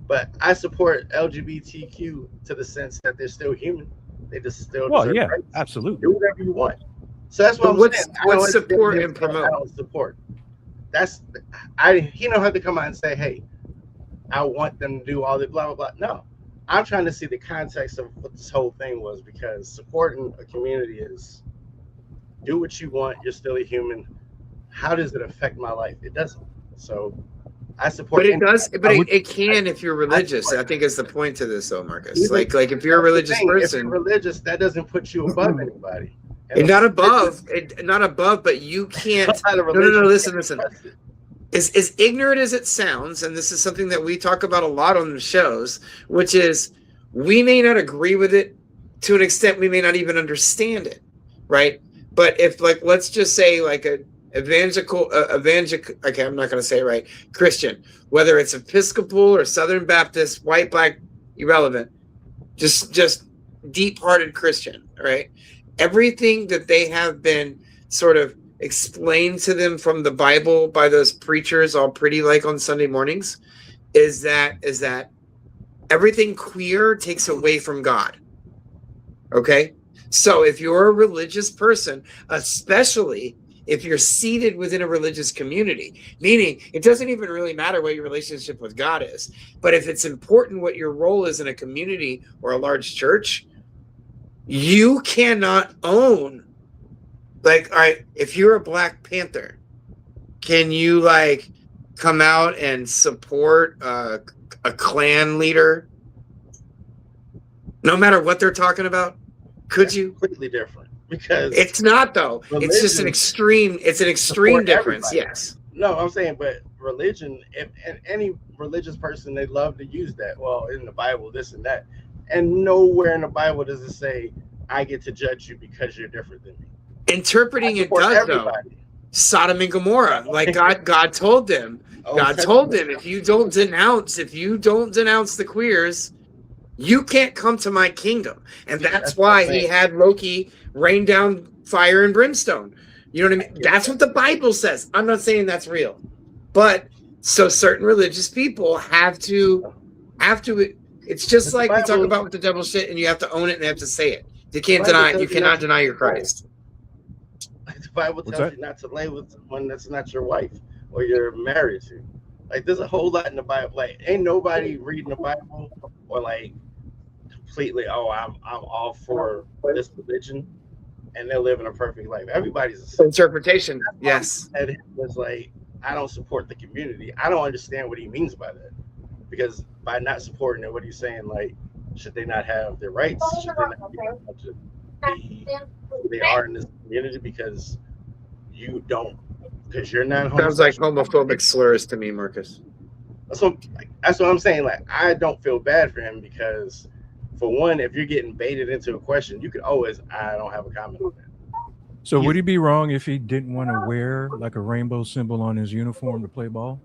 S4: but I support LGBTQ to the sense that they're still human. They just still.
S2: Well, yeah,
S4: rights.
S2: absolutely.
S4: Do whatever you want. So that's what I'm saying.
S3: What's support and promote?
S4: I don't support. He don't have to come out and say, hey, I want them to do all the blah, blah, blah. No. I'm trying to see the context of what this whole thing was, because supporting a community is do what you want. You're still a human. How does it affect my life? It doesn't. So I support.
S3: But it does. But it can if you're religious. I think is the point to this, though, Marcus. Like if you're a religious person,
S4: if you're religious, that doesn't put you above anybody.
S3: And not above, but you can't. No. Listen. As ignorant as it sounds, and this is something that we talk about a lot on the shows, which is we may not agree with it to an extent, we may not even understand it, right? But if, like, let's just say like a evangelical, okay, I'm not going to say it right, Christian, whether it's Episcopal or Southern Baptist, white, black, irrelevant, just deep-hearted Christian, right? Everything that they have been sort of explained to them from the Bible by those preachers all pretty like on Sunday mornings is that everything queer takes away from God. Okay? So if you're a religious person, especially if you're seated within a religious community, meaning it doesn't even really matter what your relationship with God is, but if it's important what your role is in a community or a large church, you cannot own. Like, all right, if you're a Black Panther, can you like come out and support a Klan leader, no matter what they're talking about? Could you?
S4: Completely different, because
S3: it's not though. It's just an extreme. It's an extreme difference.
S4: Everybody.
S3: Yes.
S4: No, I'm saying, but religion, and any religious person, they love to use that. Well, in the Bible, this and that, and nowhere in the Bible does it say I get to judge you because you're different than me.
S3: Interpreting it does though. Sodom and Gomorrah, like God told them. God told them, if you don't denounce the queers, you can't come to my kingdom. And that's why he had Loki rain down fire and brimstone. You know what I mean? That's what the Bible says. I'm not saying that's real, but so certain religious people have to. It's just like we talk about with the devil shit, and you have to own it and have to say it. You can't deny. You cannot deny your Christ.
S4: The Bible tells you not to lay with one that's not your wife or you're married to. Like, there's a whole lot in the Bible. Like, ain't nobody reading the Bible or like completely, I'm all for this religion, and they're living a perfect life. Everybody's
S3: interpretation. Yes.
S4: And it was like, I don't support the community. I don't understand what he means by that, because by not supporting it, what he's saying, like, Should they not have their rights? Should they not be allowed to be who they are in this community because you don't, because you're not
S3: Sounds like
S4: homosexual?
S3: homophobic slurs to me, Marcus.
S4: That's what I'm saying. Like, I don't feel bad for him because, for one, if you're getting baited into a question, you could always, I don't have a comment on that.
S2: So would he be wrong if he didn't want to wear like a rainbow symbol on his uniform to play ball?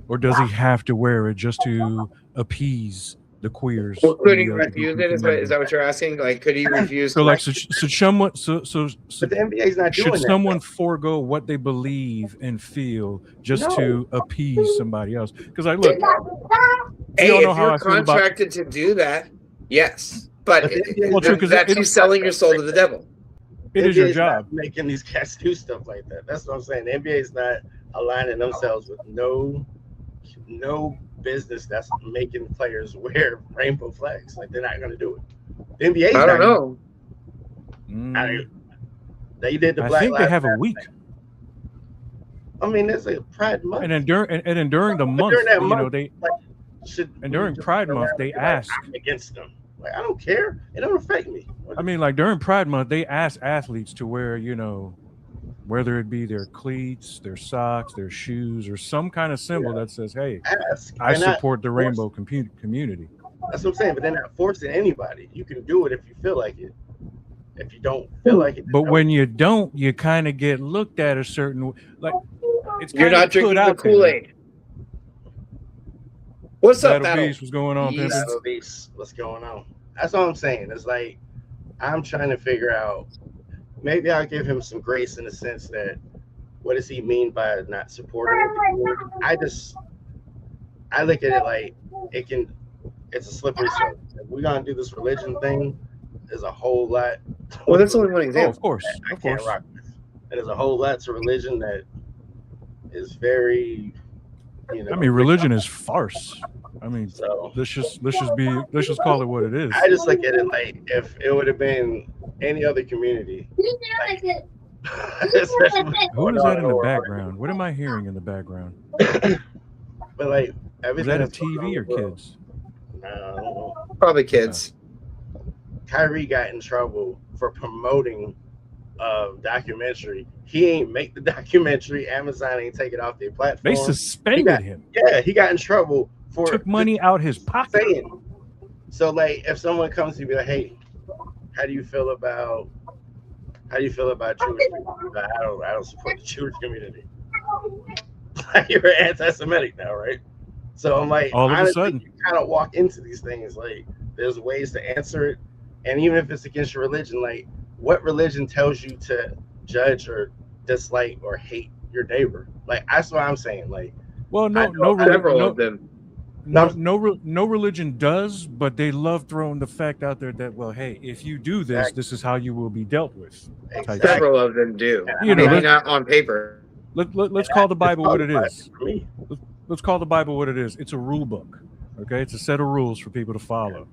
S2: Or does he have to wear it just to appease the queers?
S3: Well, could he
S2: the
S3: refuse
S2: LGBT
S3: it? Is
S2: community?
S3: that what you're asking? Like, could he refuse?
S2: So like, should someone,
S4: But the NBA's not doing
S2: should
S4: that.
S2: someone forego what they believe and feel just to appease somebody else? Because like, look,
S3: Hey,
S2: don't know
S3: if
S2: how I
S3: you're
S2: feel about-
S3: contracted to do that, yes. But
S4: But the NBA
S2: Well, true, 'cause
S3: that's
S2: it-
S3: you selling your soul to the devil.
S2: it is your
S4: NBA's not
S2: job.
S4: making these cats do stuff like that. That's what I'm saying. The NBA is not aligning themselves with no business that's making players wear rainbow flags. Like, they're not going to do it. The NBA.
S3: I don't know.
S4: They did the
S2: I
S4: Black
S2: think they
S4: Lives
S2: have a
S4: Matter
S2: week,
S4: thing. I mean, there's a Pride Month.
S2: and then during the month,
S4: during that
S2: you know,
S4: month,
S2: they
S4: Should
S2: and during
S4: we just
S2: Pride
S4: go
S2: Month,
S4: around
S2: they
S4: and be like,
S2: ask.
S4: I'm against them. Like, I don't care. It don't affect me.
S2: I mean, like during Pride Month, they ask athletes to wear, you know, whether it be their cleats, their socks, their shoes, or some kind of symbol that says, "Hey,
S4: ask.
S2: I
S4: They're not
S2: support the
S4: forced.
S2: rainbow community."
S4: That's what I'm saying. But they're not forcing anybody. You can do it if you feel like it. If you don't feel like it,
S2: But
S4: then
S2: when you don't, you kind of get looked at a certain like. It's
S3: You're
S2: kinda
S3: not
S2: put
S3: drinking the
S2: out there.
S3: Kool-Aid. What's up,
S2: Battle
S3: Battle?
S2: Beast, what's going on,
S4: Yes.
S2: Pimpin'?
S4: What's going on? That's all I'm saying. It's like, I'm trying to figure out. Maybe I'll give him some grace in the sense that, what does he mean by not supporting the community? I look at it like it's a slippery slope. If we're gonna do this religion thing, there's a whole lot.
S3: Well, that's only one
S2: Oh,
S3: example.
S2: of course,
S4: I
S2: of
S4: can't
S2: course.
S4: rock with. And there's a whole lot to religion that is very,
S2: I mean, religion is farce. I mean,
S4: So
S2: let's just call it what it is.
S4: I just look at it like, if it would have been any other community, especially
S2: Who is that in the background? What am I hearing in the background?
S4: But like,
S2: Is
S4: everything
S2: that a
S4: that's going on
S2: TV or
S4: in the world-
S2: kids?
S4: Nah, I don't know.
S3: Probably kids.
S4: Kyrie got in trouble for promoting a documentary. He ain't make the documentary. Amazon ain't take it off their platform.
S2: They suspended him.
S4: Yeah, he got in trouble for
S2: Took money out his pocket.
S4: saying. So like, if someone comes to you and be like, "Hey, how do you feel about Jewish people?" Like, I don't support the Jewish community. Like, you're anti-Semitic now, right? So I'm like,
S2: All of a
S4: honestly,
S2: sudden.
S4: you kind of walk into these things like, there's ways to answer it, and even if it's against your religion, like, what religion tells you to judge or dislike or hate your neighbor? Like, that's what I'm saying. Like,
S2: Well,
S4: I know
S3: Several of them.
S2: no religion does, but they love throwing the fact out there that, well, hey, if you do this,
S4: Exactly.
S2: this is how you will be dealt with.
S4: exactly.
S3: Several of them do.
S2: You know,
S3: Maybe not on paper.
S2: Let's call the Bible what it is.
S4: For me.
S2: Let's call the Bible what it is. It's a rule book. Okay, it's a set of rules for people to follow.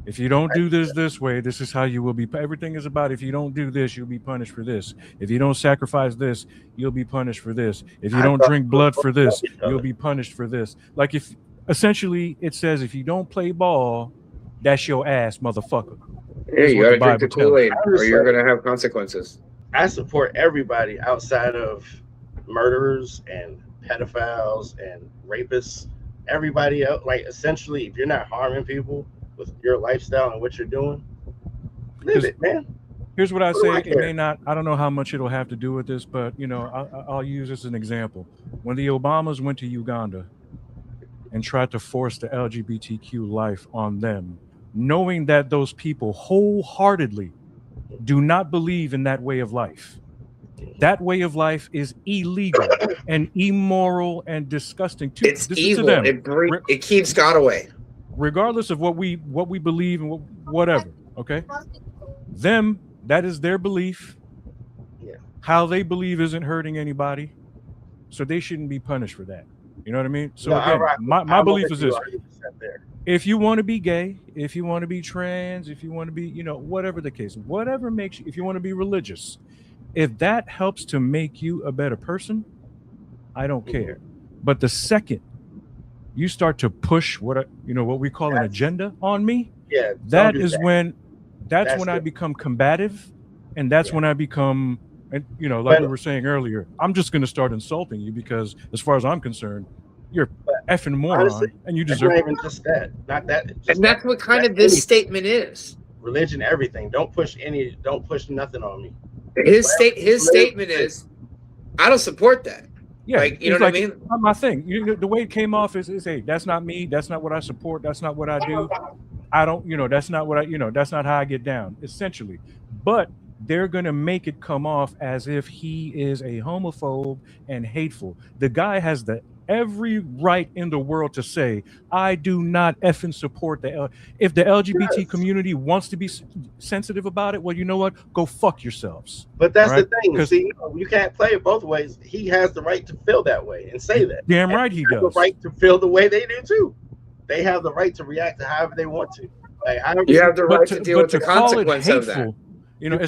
S2: If you don't do this way, this is how you will be. Everything is about, if you don't do this, you'll be punished for this. If you don't sacrifice this, you'll be punished for this. If you don't drink blood for this, you'll be punished for this. Like, if essentially it says, if you don't play ball, that's your ass, motherfucker.
S3: Yeah, you
S2: what
S3: gotta
S2: the
S3: drink the
S2: Bible tells
S3: Kool-Aid,
S4: us.
S3: or you're gonna have consequences.
S4: I support everybody outside of murderers and pedophiles and rapists. Everybody else, like, essentially, if you're not harming people with your lifestyle and what you're doing, live it, man.
S2: Here's what I
S4: What do I
S2: say. It
S4: care?
S2: may not. I don't know how much it'll have to do with this, but you know, I'll use this as an example. When the Obamas went to Uganda and tried to force the LGBTQ life on them, knowing that those people wholeheartedly do not believe in that way of life. That way of life is illegal and immoral and disgusting to,
S3: It's
S2: this is
S3: evil.
S2: to them.
S3: It keeps God away.
S2: Regardless of what we believe and whatever. Okay, them, that is their belief.
S4: Yeah.
S2: How they believe isn't hurting anybody, so they shouldn't be punished for that. You know what I mean? So
S4: No, I
S2: again,
S4: rock-
S2: my
S4: I'm
S2: belief
S4: with
S2: is
S4: you
S2: this:
S4: 100% there.
S2: if you want to be gay, if you want to be trans, if you want to be, you know, whatever the case, whatever makes you, if you want to be religious, if that helps to make you a better person, I don't care. But the second you start to push what we call an agenda on me,
S4: Yeah,
S2: that
S4: don't do
S2: is
S4: that.
S2: when
S4: That's
S2: I
S4: it.
S2: become combative, and that's
S4: Yeah.
S2: when I become, and like we
S4: But
S2: were saying earlier, I'm just going to start insulting you because, as far as I'm concerned, you're
S4: but
S2: effing
S4: honestly,
S2: moron, and you
S4: it's
S2: deserve.
S4: not even just that. Not that. Just
S3: And
S4: that.
S3: that's what kind
S4: That's
S3: of this
S4: anything.
S3: statement is.
S4: Religion, everything. Don't push nothing on me.
S3: His
S4: Live,
S3: statement
S4: live.
S3: is, I don't support that.
S2: Yeah,
S3: Like, you know
S2: it's
S3: what I
S2: like,
S3: mean?
S2: it's not my thing. The way it came off is, hey, that's not me. That's not what I support. That's not what I do. I don't, that's not what that's not how I get down, essentially. But they're going to make it come off as if he is a homophobe and hateful. The guy has every right in the world to say, I do not effing support if the LGBT
S4: Yes.
S2: community wants to be sensitive about it, well, you know what? Go fuck yourselves.
S4: But that's
S2: All
S4: the
S2: right?
S4: thing.
S2: Because
S4: See, you can't play it both ways. He has the right to feel that way and say that.
S2: damn
S4: And
S2: right he
S4: they have
S2: does.
S4: the right to feel the way they do too. They have the right to react to however they want to. Like however
S3: You have the
S2: But
S3: right to deal with the
S2: call it
S3: consequence of that.
S2: hateful,
S4: You can't-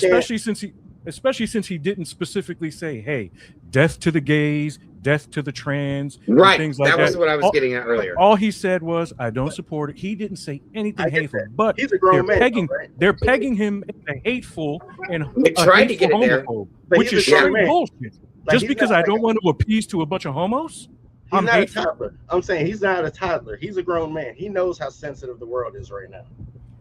S2: especially since he didn't specifically say, hey, death to the gays, death to the trans, and
S3: Right.
S2: things like
S3: That
S2: that.
S3: was what I was getting at earlier.
S2: All he said was, I don't support it. He didn't say anything
S4: I get
S2: hateful,
S4: that.
S2: but
S4: He's a grown man, though, right?
S2: they're pegging him as a hateful and
S3: They tried to get it there.
S2: homophobe,
S4: But
S2: which
S4: he's
S2: is
S4: a grown
S2: straight
S4: man.
S2: bullshit.
S4: Like,
S2: Just
S4: he's
S2: because
S4: not
S2: I
S4: like
S2: don't want to appease to a bunch of homos,
S4: He's
S2: I'm
S4: not
S2: hateful.
S4: a toddler. I'm saying he's not a toddler. He's a grown man. He knows how sensitive the world is right now.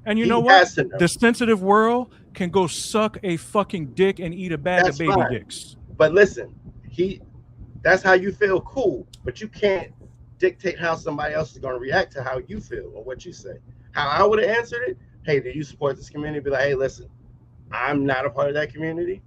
S2: And you
S4: He
S2: know
S4: has
S2: what?
S4: to know.
S2: The sensitive world can go suck a fucking dick and eat a bag
S4: That's
S2: of baby
S4: fine.
S2: dicks.
S4: But listen, that's how you feel, cool. But you can't dictate how somebody else is going to react to how you feel or what you say. How I would have answered it, hey, do you support this community? Be like, hey, listen, I'm not a part of that community,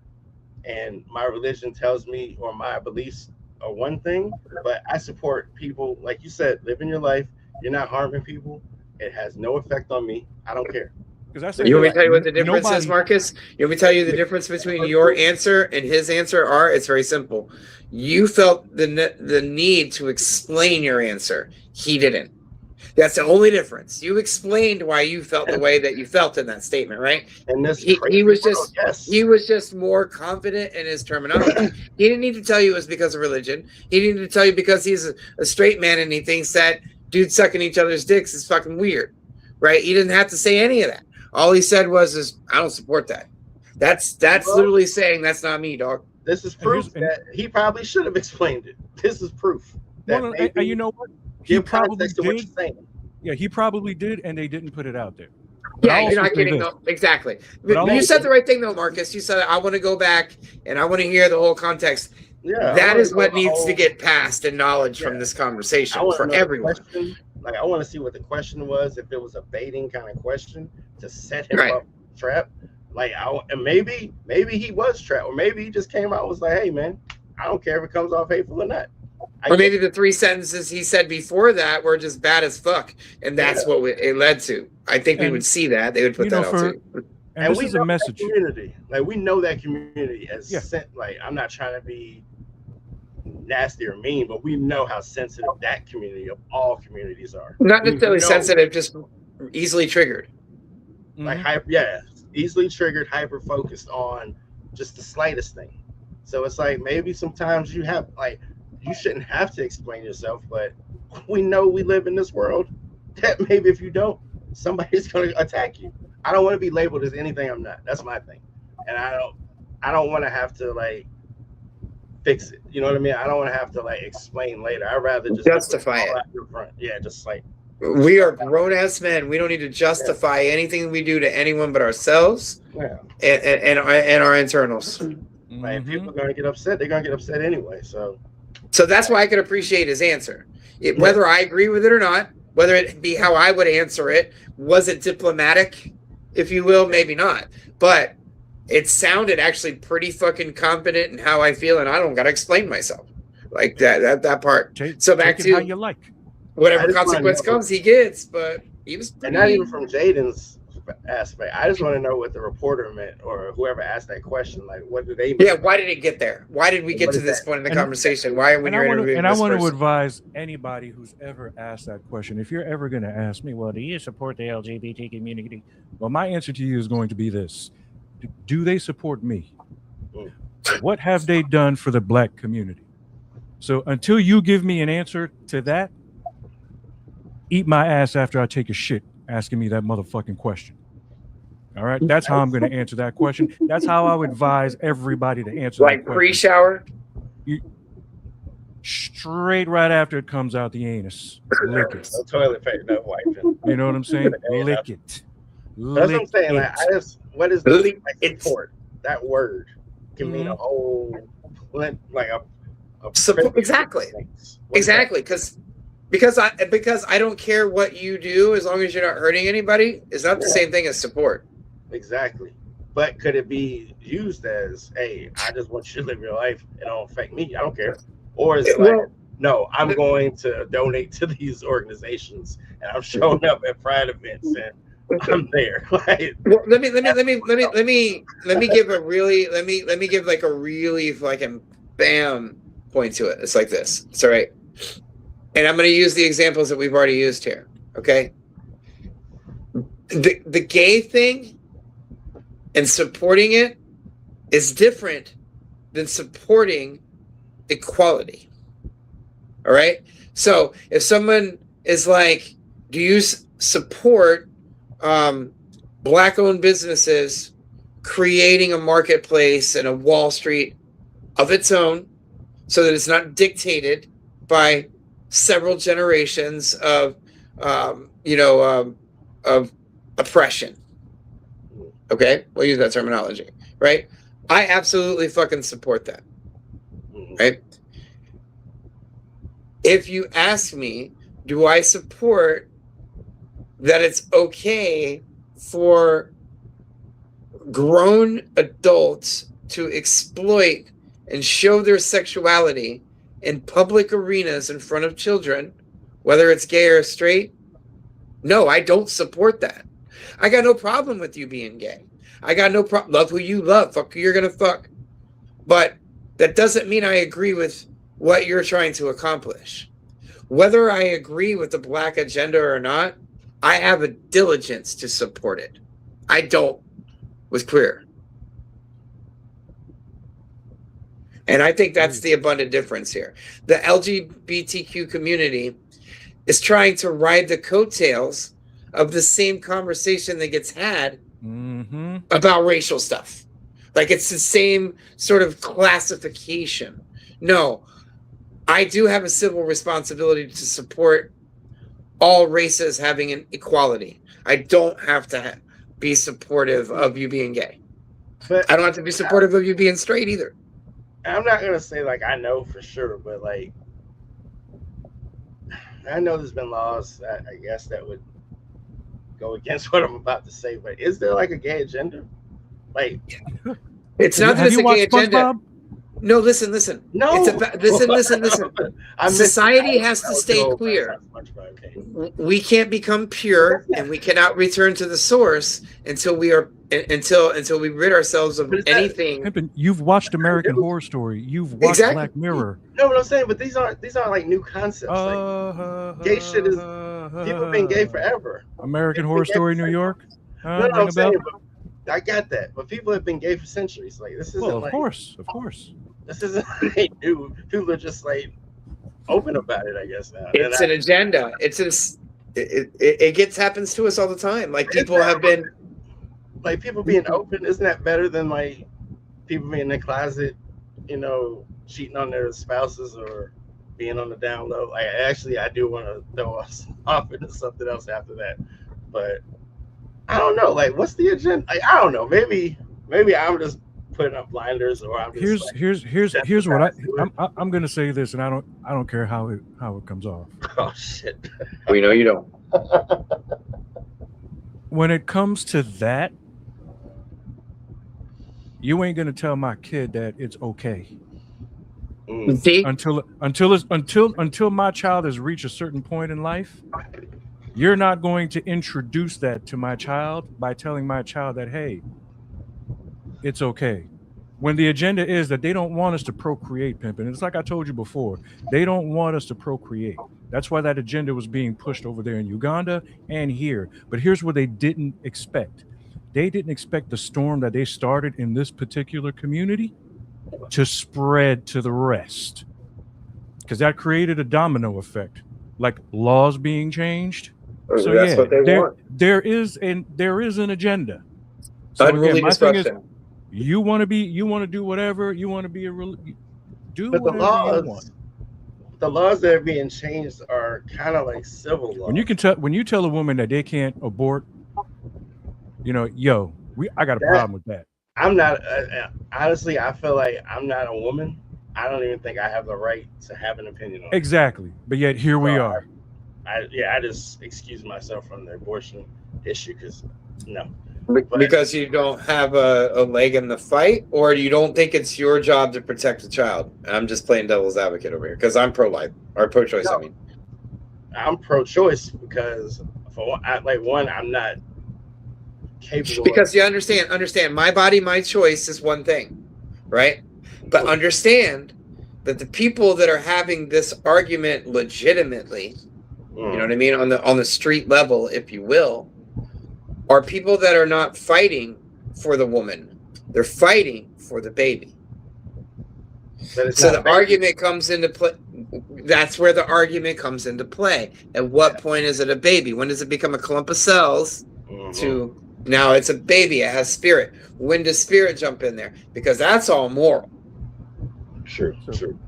S4: and my religion tells me, or my beliefs are one thing, but I support people, like you said, living your life. You're not harming people. It has no effect on me. I don't care.
S2: Because I
S3: You want me
S2: said
S3: to tell you what the difference is,
S2: nobody.
S3: Marcus? You want me to tell you the difference between your answer and his answer? It's very simple. You felt the need to explain your answer. He didn't. That's the only difference. You explained why you felt the way that you felt in that statement, right?
S4: And this
S3: He was just
S4: yes.
S3: he was just more confident in his terminology. He didn't need to tell you it was because of religion. He didn't need to tell you because he's a straight man and he thinks that dudes sucking each other's dicks is fucking weird, right? He didn't have to say any of that. All he said was, I don't support that. That's literally saying that's not me, dog.
S4: This is proof that he probably should have explained it. This is proof. That
S2: Well,
S4: maybe
S2: you know what? He
S4: give
S2: probably
S4: context to what
S2: did.
S4: you're saying.
S2: Yeah, he probably did, and they didn't put it out there. But
S3: Yeah,
S2: I'll
S3: you're
S2: also
S3: not
S2: say
S3: kidding.
S2: this.
S3: No, exactly.
S2: But I'll
S3: You
S2: also-
S3: said the right thing, though, Marcus. You said, I want to go back and I want to hear the whole context.
S4: Yeah,
S3: That is what needs to get passed and knowledge from this
S4: I
S3: conversation
S4: want to
S3: for
S4: know the
S3: everyone.
S4: question. Like, I want to see what the question was. If it was a baiting kind of question to set him
S3: Right.
S4: up, trap. Like, and maybe he was trapped, or maybe he just came out and was like, "Hey, man, I don't care if it comes off hateful or not."
S3: Or maybe the 3 sentences he said before that were just bad as fuck, and that's what it led to. I think we
S2: And,
S3: would see that. They would put that out too.
S2: And this
S4: we
S2: is
S4: know
S2: a message.
S4: that community. Like, we know that community as
S2: Yeah.
S4: like, I'm not trying to be nasty or mean, but we know how sensitive that community of all communities are.
S3: Not
S4: We
S3: necessarily
S4: know,
S3: sensitive, just easily triggered.
S4: like
S2: Mhm.
S4: easily triggered, hyper focused on just the slightest thing. So it's like maybe sometimes you shouldn't have to explain yourself, but we know we live in this world that maybe if you don't, somebody's going to attack you. I don't want to be labeled as anything I'm not. That's my thing, and I don't want to have to like fix it. You know what I mean? I don't want to have to like explain later. I'd rather just
S3: Justify it.
S4: out in front. Yeah, just like
S3: We are grown ass men. We don't need to justify anything we do to anyone but ourselves and our internals.
S4: Right,
S2: Mhm.
S4: people are gonna get upset. They're gonna get upset anyway. So
S3: that's why I could appreciate his answer. Whether I agree with it or not, whether it be how I would answer it, was it diplomatic, if you will? Maybe not. But it sounded actually pretty fucking confident in how I feel, and I don't gotta explain myself. Like that part. So back
S2: Take it how
S3: to
S2: you like.
S4: I
S3: whatever
S4: just wanna
S3: consequence
S4: know-
S3: comes, he gets. But he was
S4: and
S3: pretty.
S4: not even from Jaden's aspect. I just want to know what the reporter meant or whoever asked that question. Like, what do they mean?
S3: Yeah, why did it get there? Why did we get
S4: What
S3: to
S4: is
S3: this
S4: that?
S3: point in the
S2: And-
S3: conversation? Why when you're interviewing
S2: I
S3: this
S2: want to
S3: person?
S2: advise anybody who's ever asked that question. If you're ever going to ask me, well, do you support the LGBT community? Well, my answer to you is going to be this: do they support me? What have they done for the black community? So until you give me an answer to that, eat my ass after I take a shit asking me that motherfucking question. All right. That's how I'm going to answer that question. That's how I would advise everybody to answer that
S3: Like
S2: question.
S3: pre-shower.
S2: Straight right after it comes out the anus. Lick it.
S4: No toilet paper, no wiping.
S2: You know what I'm saying?
S4: Ain't
S2: Lick
S4: enough.
S2: it.
S4: That's what I'm saying. Like, what is this like, support? That word can mean a whole, like a
S3: Support, exactly. Exactly. Because I don't care what you do as long as you're not hurting anybody. It's not the same thing as support.
S4: Exactly. But could it be used as, hey, I just want you to live your life. It don't affect me. I don't care. Or is it like, no, I'm going to donate to these organizations and I'm showing up at Pride events and I'm there. Like,
S3: well, let me give like a really fucking bam point to it. It's like this. It's all right. And I'm going to use the examples that we've already used here. Okay. The gay thing and supporting it is different than supporting equality. All right. So if someone is like, do you support black-owned businesses creating a marketplace and a Wall Street of its own so that it's not dictated by several generations of oppression? Okay, we'll use that terminology, right? I absolutely fucking support that, right? If you ask me, do I support that it's okay for grown adults to exploit and show their sexuality in public arenas in front of children, whether it's gay or straight? No, I don't support that. I got no problem with you being gay. I got no problem. Love who you love. Fuck who you're going to fuck. But that doesn't mean I agree with what you're trying to accomplish. Whether I agree with the black agenda or not, I have a diligence to support it. I don't with queer. And I think that's the abundant difference here. The LGBTQ community is trying to ride the coattails of the same conversation that gets had about racial stuff. Like it's the same sort of classification. No, I do have a civil responsibility to support all races having an equality. I don't have to be supportive of you being gay. But I don't have to be supportive of you being straight either.
S4: I'm not going to say like I know for sure, but like I know there's been laws that I guess that would go against what I'm about to say, but is there like a gay agenda? Like,
S3: it's not that it's a gay agenda.
S2: SpongeBob?
S3: No, listen.
S4: No.
S3: It's about, listen. Society has to stay clear. We can't become pure, and we cannot return to the source until we rid ourselves of anything.
S2: Pimpin', you've watched American Horror Story. You've watched Black Mirror.
S4: No, what I'm saying, but these aren't like new concepts. Like, gay shit is people have been gay forever.
S2: American Horror Story, New York.
S4: No, I'm saying, I got that, but people have been gay for centuries. Like this isn't
S2: of course.
S4: This isn't new. People are just like open about it, I guess now.
S3: It's an agenda. It happens to us all the time. Like people have been,
S4: like people being open. Isn't that better than like people being in the closet, cheating on their spouses or being on the down low? Like actually, I do want to throw us off into something else after that, but I don't know. Like, what's the agenda? Like, I don't know. Maybe I'm just putting up blinders, or I'm just
S2: here's what I'm gonna say this, and I don't care how it comes off.
S4: Oh shit!
S3: We know you don't.
S2: When it comes to that, you ain't gonna tell my kid that it's okay. Until my child has reached a certain point in life, you're not going to introduce that to my child by telling my child that, hey, it's okay. When the agenda is that they don't want us to procreate, Pimpin'. It's like I told you before. They don't want us to procreate. That's why that agenda was being pushed over there in Uganda and here. But here's what they didn't expect. They didn't expect the storm that they started in this particular community to spread to the rest. Because that created a domino effect. like laws being changed. So
S3: That's
S2: yeah,
S3: what they want.
S2: there is an agenda. So
S3: Unruly
S2: again, my thing is,
S3: disruption.
S2: you want to do whatever you want to be do
S4: But
S2: whatever you want.
S4: the laws that are being changed are kind of like civil laws.
S2: When you tell a woman that they can't abort, I got a problem with that.
S4: I'm not honestly. I feel like I'm not a woman. I don't even think I have the right to have an opinion on it.
S2: Exactly, but yet here we are.
S4: I just excuse myself from the abortion issue because no.
S3: Because you don't have a leg in the fight, or you don't think it's your job to protect the child. I'm just playing devil's advocate over here because I'm pro-life or pro-choice.
S4: No.
S3: I mean,
S4: I'm pro-choice because I'm not capable.
S3: Because you understand. My body, my choice is one thing, right? But understand that the people that are having this argument legitimately, you know what I mean, on the street level, if you will, are people that are not fighting for the woman. They're fighting for the baby. So the argument comes into play. That's where the argument comes into play. At what point is it a baby? When does it become a clump of cells to now it's a baby? It has spirit. When does spirit jump in there? Because that's all moral.
S4: Sure.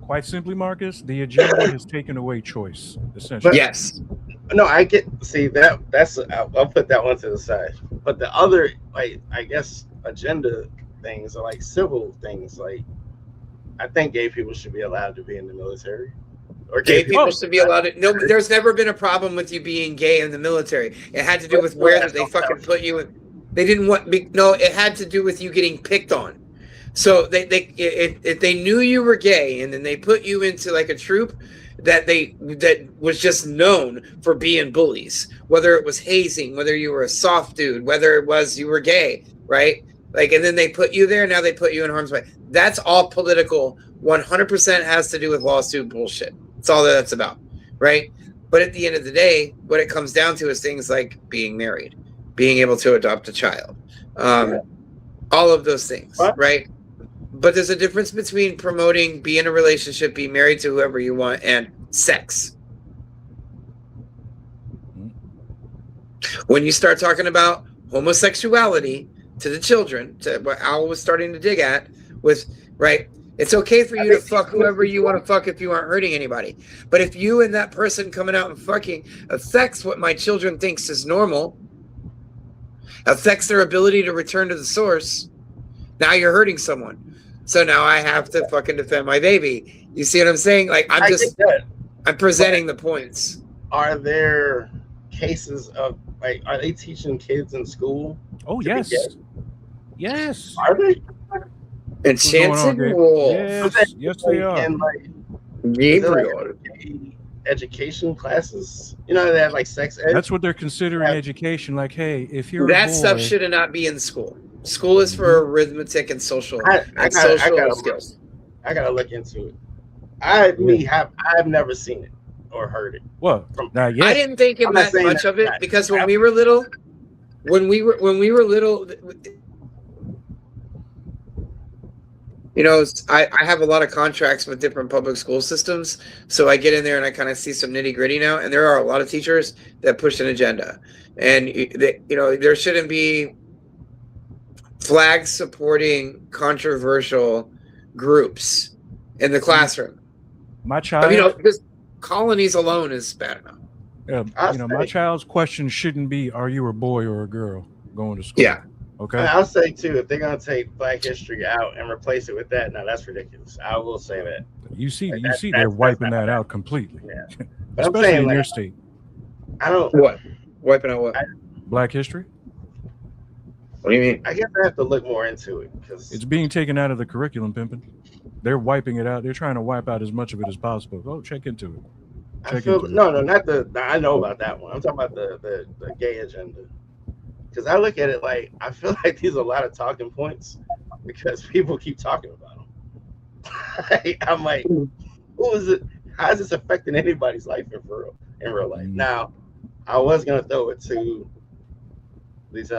S2: Quite simply, Marcus, the agenda has taken away choice, essentially.
S4: But,
S3: yes.
S4: No, I get. See that's. I'll put that one to the side. But the other, like, I guess, agenda things are like civil things. Like, I think gay people should be allowed to be in the military. Or
S3: Gay people should be allowed to. No, there's never been a problem with you being gay in the military. It had to do with where that they fucking put you in. They didn't want. No, it had to do with you getting picked on. So if they knew you were gay and then they put you into like a troop that was just known for being bullies, whether it was hazing, whether you were a soft dude, whether it was you were gay, right? Like, and then they put you there. Now they put you in harm's way. That's all political. 100% has to do with lawsuit bullshit. That's all that's about, right? But at the end of the day, what it comes down to is things like being married, being able to adopt a child, all of those things, right? But there's a difference between promoting being in a relationship, being married to whoever you want, and sex. When you start talking about homosexuality to the children, to what Al was starting to dig at, with, right? It's okay for you to fuck whoever you want to fuck if you aren't hurting anybody. But if you and that person coming out and fucking affects what my children thinks is normal, affects their ability to return to the source, now you're hurting someone. So now I have to fucking defend my baby. You see what I'm saying? Like, I'm presenting the points.
S4: Are there cases of, like, are they teaching kids in school?
S2: Oh, yes. Yes.
S4: Are they?
S3: Enchanted Wolf.
S2: Yes, they are.
S4: And, like,
S3: Gabriel.
S4: Education classes, they have like sex ed.
S2: That's what they're considering education. Like, hey, if you're
S3: that
S2: a boy,
S3: stuff should not be in school. School is for arithmetic and social skills.
S4: I gotta look into it. I've never seen it or heard it.
S2: Well, not yet.
S3: I didn't think it meant much of it because when we were little, I have a lot of contracts with different public school systems, so I get in there and I kind of see some nitty gritty now. And there are a lot of teachers that push an agenda, and there shouldn't be flag supporting controversial groups in the classroom.
S2: My child,
S3: because colonies alone is bad enough.
S2: My child's question shouldn't be, "Are you a boy or a girl going to school?"
S3: Yeah.
S2: Okay.
S4: I'll say too, if they're gonna take Black History out and replace it with that, now that's ridiculous. I will say that.
S2: You see, they're wiping that out completely.
S4: Yeah. But
S2: especially
S4: I'm saying,
S2: in your
S4: like,
S2: state.
S4: I don't.
S3: What? Wiping out what?
S2: Black history.
S3: What do you mean?
S4: I guess I have to look more into it because
S2: It's being taken out of the curriculum, pimping. They're wiping it out. They're trying to wipe out as much of it as possible. Oh, check into it.
S4: not I know about that one. I'm talking about the gay agenda. Because I look at it like, I feel like these are a lot of talking points because people keep talking about them. I'm like, who is it? How is this affecting anybody's life in real life? Now, I was gonna throw it to these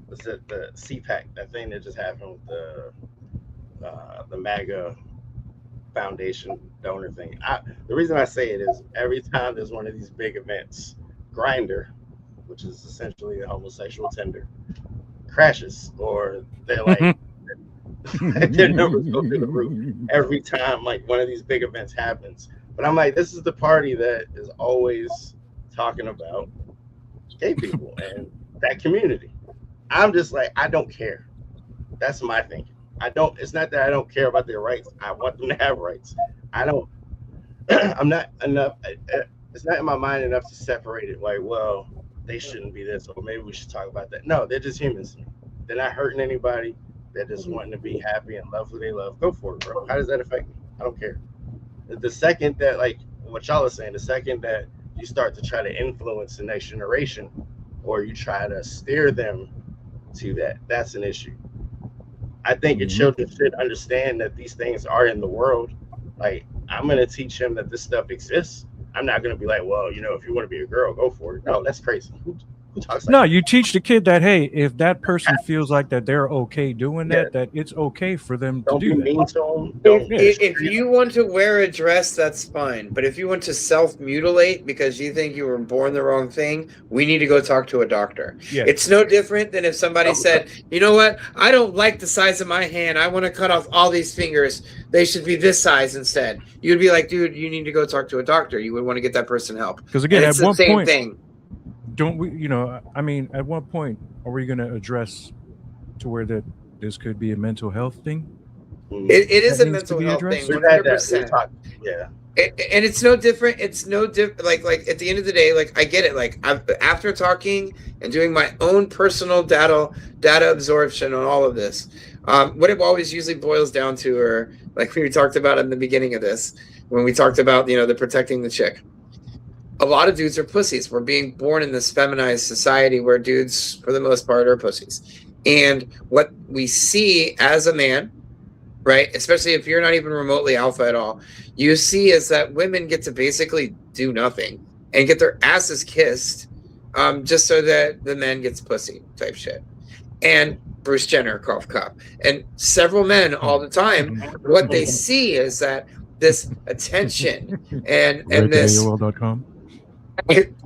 S4: what's it, the CPAC, that thing that just happened with the MAGA foundation donor thing. The reason I say it is every time there's one of these big events, Grinder, which is essentially a homosexual Tinder, crashes, or they're like their numbers go through the roof every time like one of these big events happens. But I'm like, this is the party that is always talking about gay people and that community. I'm just like, I don't care. That's my thinking. I don't. It's not that I don't care about their rights. I want them to have rights. I don't. I'm not enough. It's not in my mind enough to separate it. Like, well, they shouldn't be this, or maybe we should talk about that. No, they're just humans. They're not hurting anybody. They're just wanting to be happy and love who they love. Go for it, bro. How does that affect me? I don't care. The second that, like what y'all are saying, the second that you start to try to influence the next generation, or you try to steer them to that, that's an issue. I think your children should understand that these things are in the world. Like, I'm going to teach them that this stuff exists. I'm not going to be like, well, you know, if you want to be a girl, go for it. No, that's crazy. Who talks like
S2: No,
S4: that?
S2: you teach the kid that, hey, if that person feels like that they're okay doing that, that it's okay for them to
S4: Don't
S2: do
S4: be
S2: that.
S4: mean to them. Don't.
S3: If you want to wear a dress, that's fine. But if you want to self-mutilate because you think you were born the wrong thing, we need to go talk to a doctor.
S2: Yeah.
S3: It's no different than if somebody said, you know what, I don't like the size of my hand. I want to cut off all these fingers. They should be this size instead. You'd be like, dude, you need to go talk to a doctor. You would want to get that person help.
S2: Because again,
S3: And
S2: at
S3: it's the
S2: one
S3: same
S2: point,
S3: thing.
S2: don't we, you know, I mean, at what point are we going to address to where that this could be a mental health thing?
S3: It is
S2: That
S3: a
S2: needs to
S3: mental
S2: be
S3: health
S2: addressed?
S3: thing,
S4: We've had that.
S3: 100%.
S4: Yeah.
S3: And it's no different. It's no different. Like at the end of the day, like I get it. Like after talking and doing my own personal data absorption on all of this, what it always usually boils down to, or like we talked about in the beginning of this, when we talked about, you know, the protecting the chick. A lot of dudes are pussies. We're being born in this feminized society where dudes, for the most part, are pussies. And what we see as a man, right, especially if you're not even remotely alpha at all, you see is that women get to basically do nothing and get their asses kissed just so that the man gets pussy type shit. And Bruce Jenner, cough, cough. And several men all the time, what they see is that this attention and this
S2: AOL.com.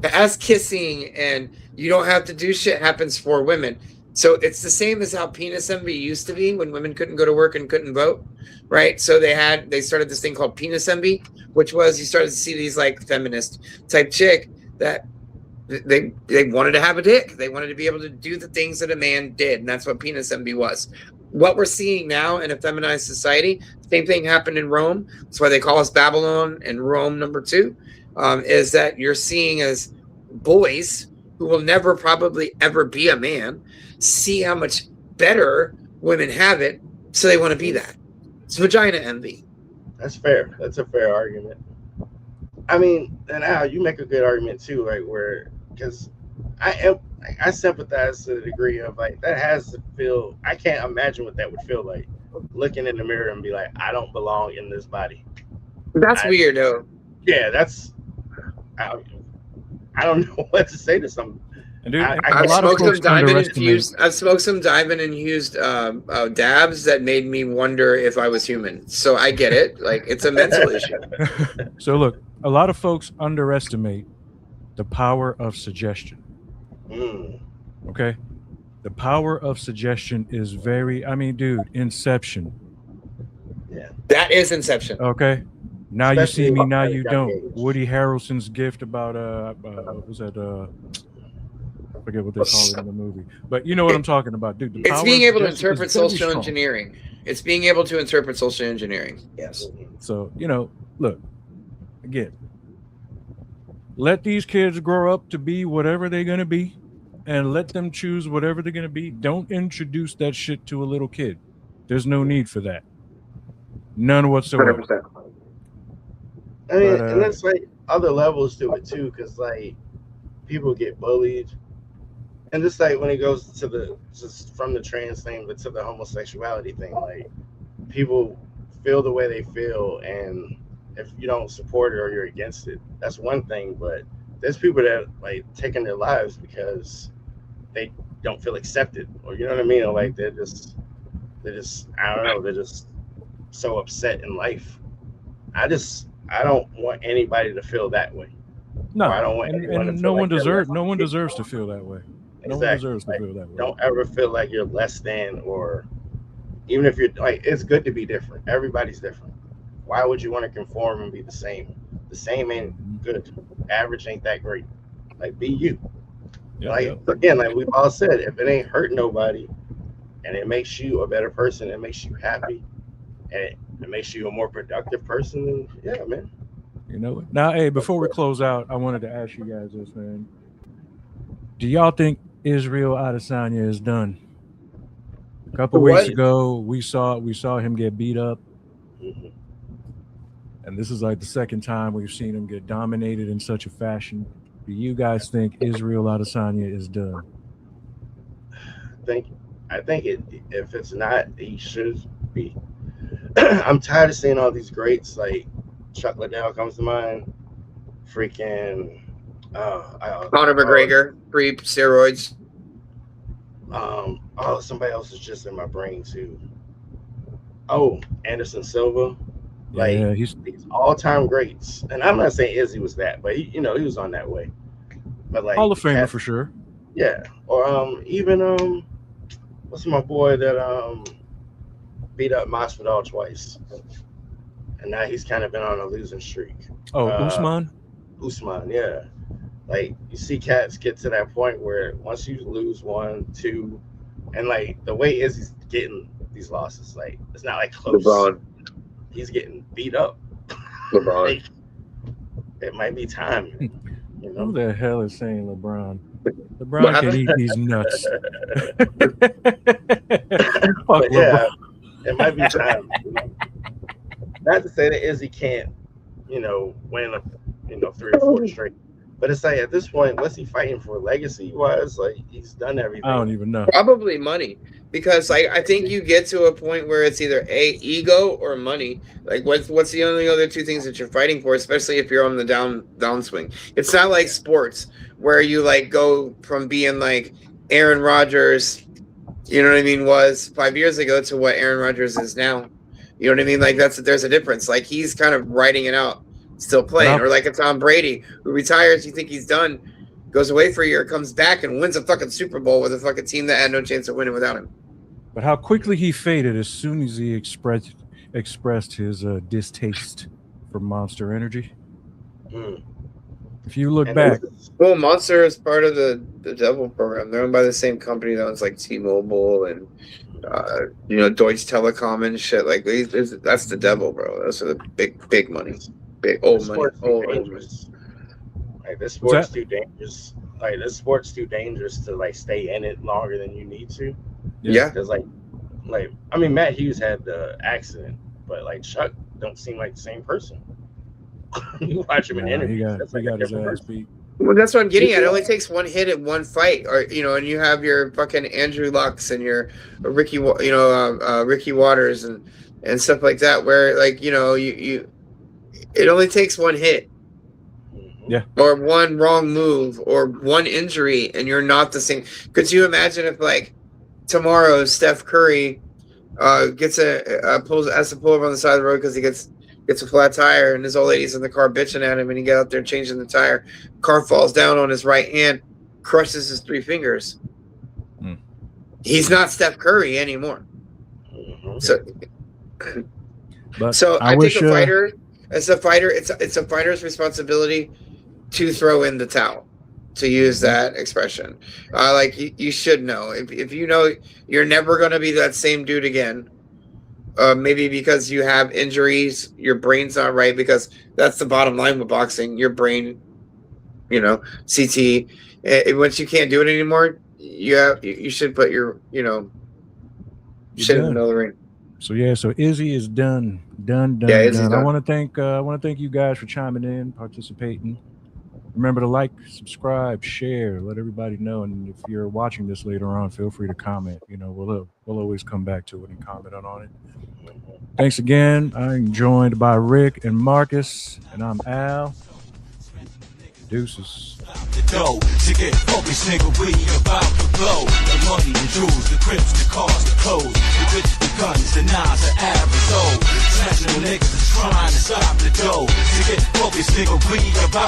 S3: ass kissing and you don't have to do shit happens for women. So it's the same as how penis envy used to be when women couldn't go to work and couldn't vote, right? So they started this thing called penis envy, which was you started to see these like feminist type chick that they wanted to have a dick. They wanted to be able to do the things that a man did, and that's what penis envy was. What we're seeing now in a feminized society, same thing happened in Rome. That's why they call us Babylon and Rome number 2. Is that you're seeing as boys who will never probably ever be a man see how much better women have it, so they want to be that. It's vagina envy.
S4: That's fair. That's a fair argument. I mean, and Al, you make a good argument too, right? Where, because I sympathize to the degree of like that has to feel. I can't imagine what that would feel like, looking in the mirror and be like, I don't belong in this body.
S3: That's weird, though.
S4: Yeah, that's. I don't know what to say to some.
S2: And dude,
S3: I've smoked some diamond infused dabs that made me wonder if I was human. So I get it. Like, it's a mental issue.
S2: So look, a lot of folks underestimate the power of suggestion. Okay? The power of suggestion is very, I mean, dude, Inception.
S4: Yeah.
S3: That is Inception.
S2: Okay? Now
S4: Especially
S2: you see me, now you
S4: young
S2: don't.
S4: age.
S2: Woody Harrelson's gift about what was that I forget what they call it in the movie. But you know what I'm talking about, dude. The
S3: It's
S2: power
S3: being
S2: of
S3: able to
S2: suggestion
S3: interpret
S2: is very
S3: social
S2: strong.
S3: engineering. It's being able to interpret social engineering. Yes.
S2: So, you know, look, again, let these kids grow up to be whatever they're going to be and let them choose whatever they're going to be. Don't introduce that shit to a little kid. There's no need for that. None whatsoever.
S3: 100%.
S4: I mean,
S2: But,
S4: and that's like other levels to it too, because like people get bullied, and just like when it goes to the just from the trans thing, but to the homosexuality thing, like people feel the way they feel, and if you don't support it or you're against it, that's one thing. But there's people that like taking their lives because they don't feel accepted, or you know what I mean, or like they're just I don't know, they're just so upset in life I don't want anybody to feel that way.
S2: No,
S4: I don't want anyone to
S2: and
S4: feel like
S2: no one deserves to feel that way. No one deserves to feel that way.
S4: Don't ever feel like you're less than, or even if you're like, it's good to be different. Everybody's different. Why would you want to conform and be the same? The same ain't good. Average ain't that great. Like, be you. Again, like we've all said, if it ain't hurt nobody and it makes you a better person, it makes you happy, and it makes you a more productive person, then yeah, man.
S2: You know it. Now, hey, before we close out, I wanted to ask you guys this, man. Do y'all think Israel Adesanya is done? A couple weeks ago, we saw him get beat up.
S4: Mm-hmm.
S2: And this is like the second time we've seen him get dominated in such a fashion. Do you guys think Israel Adesanya is done?
S4: I think if it's not, he should be. I'm tired of seeing all these greats, like Chuck Liddell comes to mind. Freaking
S3: Conor McGregor, pre-steroids.
S4: Somebody else is just in my brain too. Oh, Anderson Silva. Like,
S2: yeah,
S4: he's all-time greats. And I'm not saying Izzy was that, but he was on that way. But like
S2: Hall of Famer for sure.
S4: Yeah. Or even what's my boy that beat up Masvidal twice? And now he's kind of been on a losing streak.
S2: Oh, Usman?
S4: Usman, yeah. Like, you see cats get to that point where once you lose 1, 2, and like the way Izzy's getting these losses, like it's not like close.
S3: LeBron.
S4: He's getting beat up.
S3: LeBron.
S4: Like, it might be time. You know?
S2: Who the hell is saying LeBron? LeBron can eat these nuts.
S4: But yeah, it might be time. You know? Not to say that Izzy can't, win 3 or 4 straight. But it's like at this point, what's he fighting for legacy wise? Like, he's done everything.
S2: I don't even know.
S3: Probably money. Because like I think you get to a point where it's either ego or money. Like what's the only other two things that you're fighting for, especially if you're on the downswing. It's not like sports where you like go from being like Aaron Rodgers, you know what I mean, was 5 years ago to what Aaron Rodgers is now. You know what I mean? Like there's a difference. Like he's kind of writing it out, still playing. Or like a Tom Brady who retires, you think he's done, goes away for a year, comes back and wins a fucking Super Bowl with a fucking team that had no chance of winning without him.
S2: But how quickly he faded as soon as he expressed his distaste for Monster Energy. If you look back,
S3: well, Monster is part of the Devil program. They're owned by the same company that owns like T-Mobile and Deutsche Telekom and shit. Like that's the Devil, bro. Those are the big money, big old money.
S4: Like this sport's too dangerous. Like this sport's too dangerous to like stay in it longer than you need to.
S3: Yeah.
S4: Because like I mean, Matt Hughes had the accident, but like Chuck don't seem like the same person. You watch him in interviews.
S2: He got his ass beat.
S3: Well, that's what I'm getting at. It only takes one hit at one fight, or and you have your fucking Andrew Lux and your Ricky Waters and stuff like that, where like you it only takes one hit.
S2: Yeah.
S3: Or one wrong move or one injury, and you're not the same. Could you imagine if like tomorrow Steph Curry has to pull over on the side of the road because he gets a flat tire and his old lady's in the car bitching at him and he got out there changing the tire. Car falls down on his right hand, crushes his 3 fingers. He's not Steph Curry anymore. So I think a fighter, as a fighter, it's a fighter's responsibility to throw in the towel, to use that expression. Like you should know if you know you're never going to be that same dude again. Maybe because you have injuries, your brain's not right, because that's the bottom line with boxing. Your brain, CT. Once you can't do it anymore, you should put your, shit in the middle of the ring.
S2: So Izzy is done.
S3: Yeah, Izzy's done.
S2: I want to thank you guys for chiming in, participating. Remember to like, subscribe, share, let everybody know. And if you're watching this later on, feel free to comment. We'll always come back to it and comment on it. Thanks again. I'm joined by Rick and Marcus, and I'm Al. Deuces.
S1: The dough to get focused, nigga, we about to blow. The money, the jewels, the crips, the cars, the clothes, the bitches, the guns, the knives, the average old. Smashing the niggas that's trying to stop the dough. To get focused, nigga, we about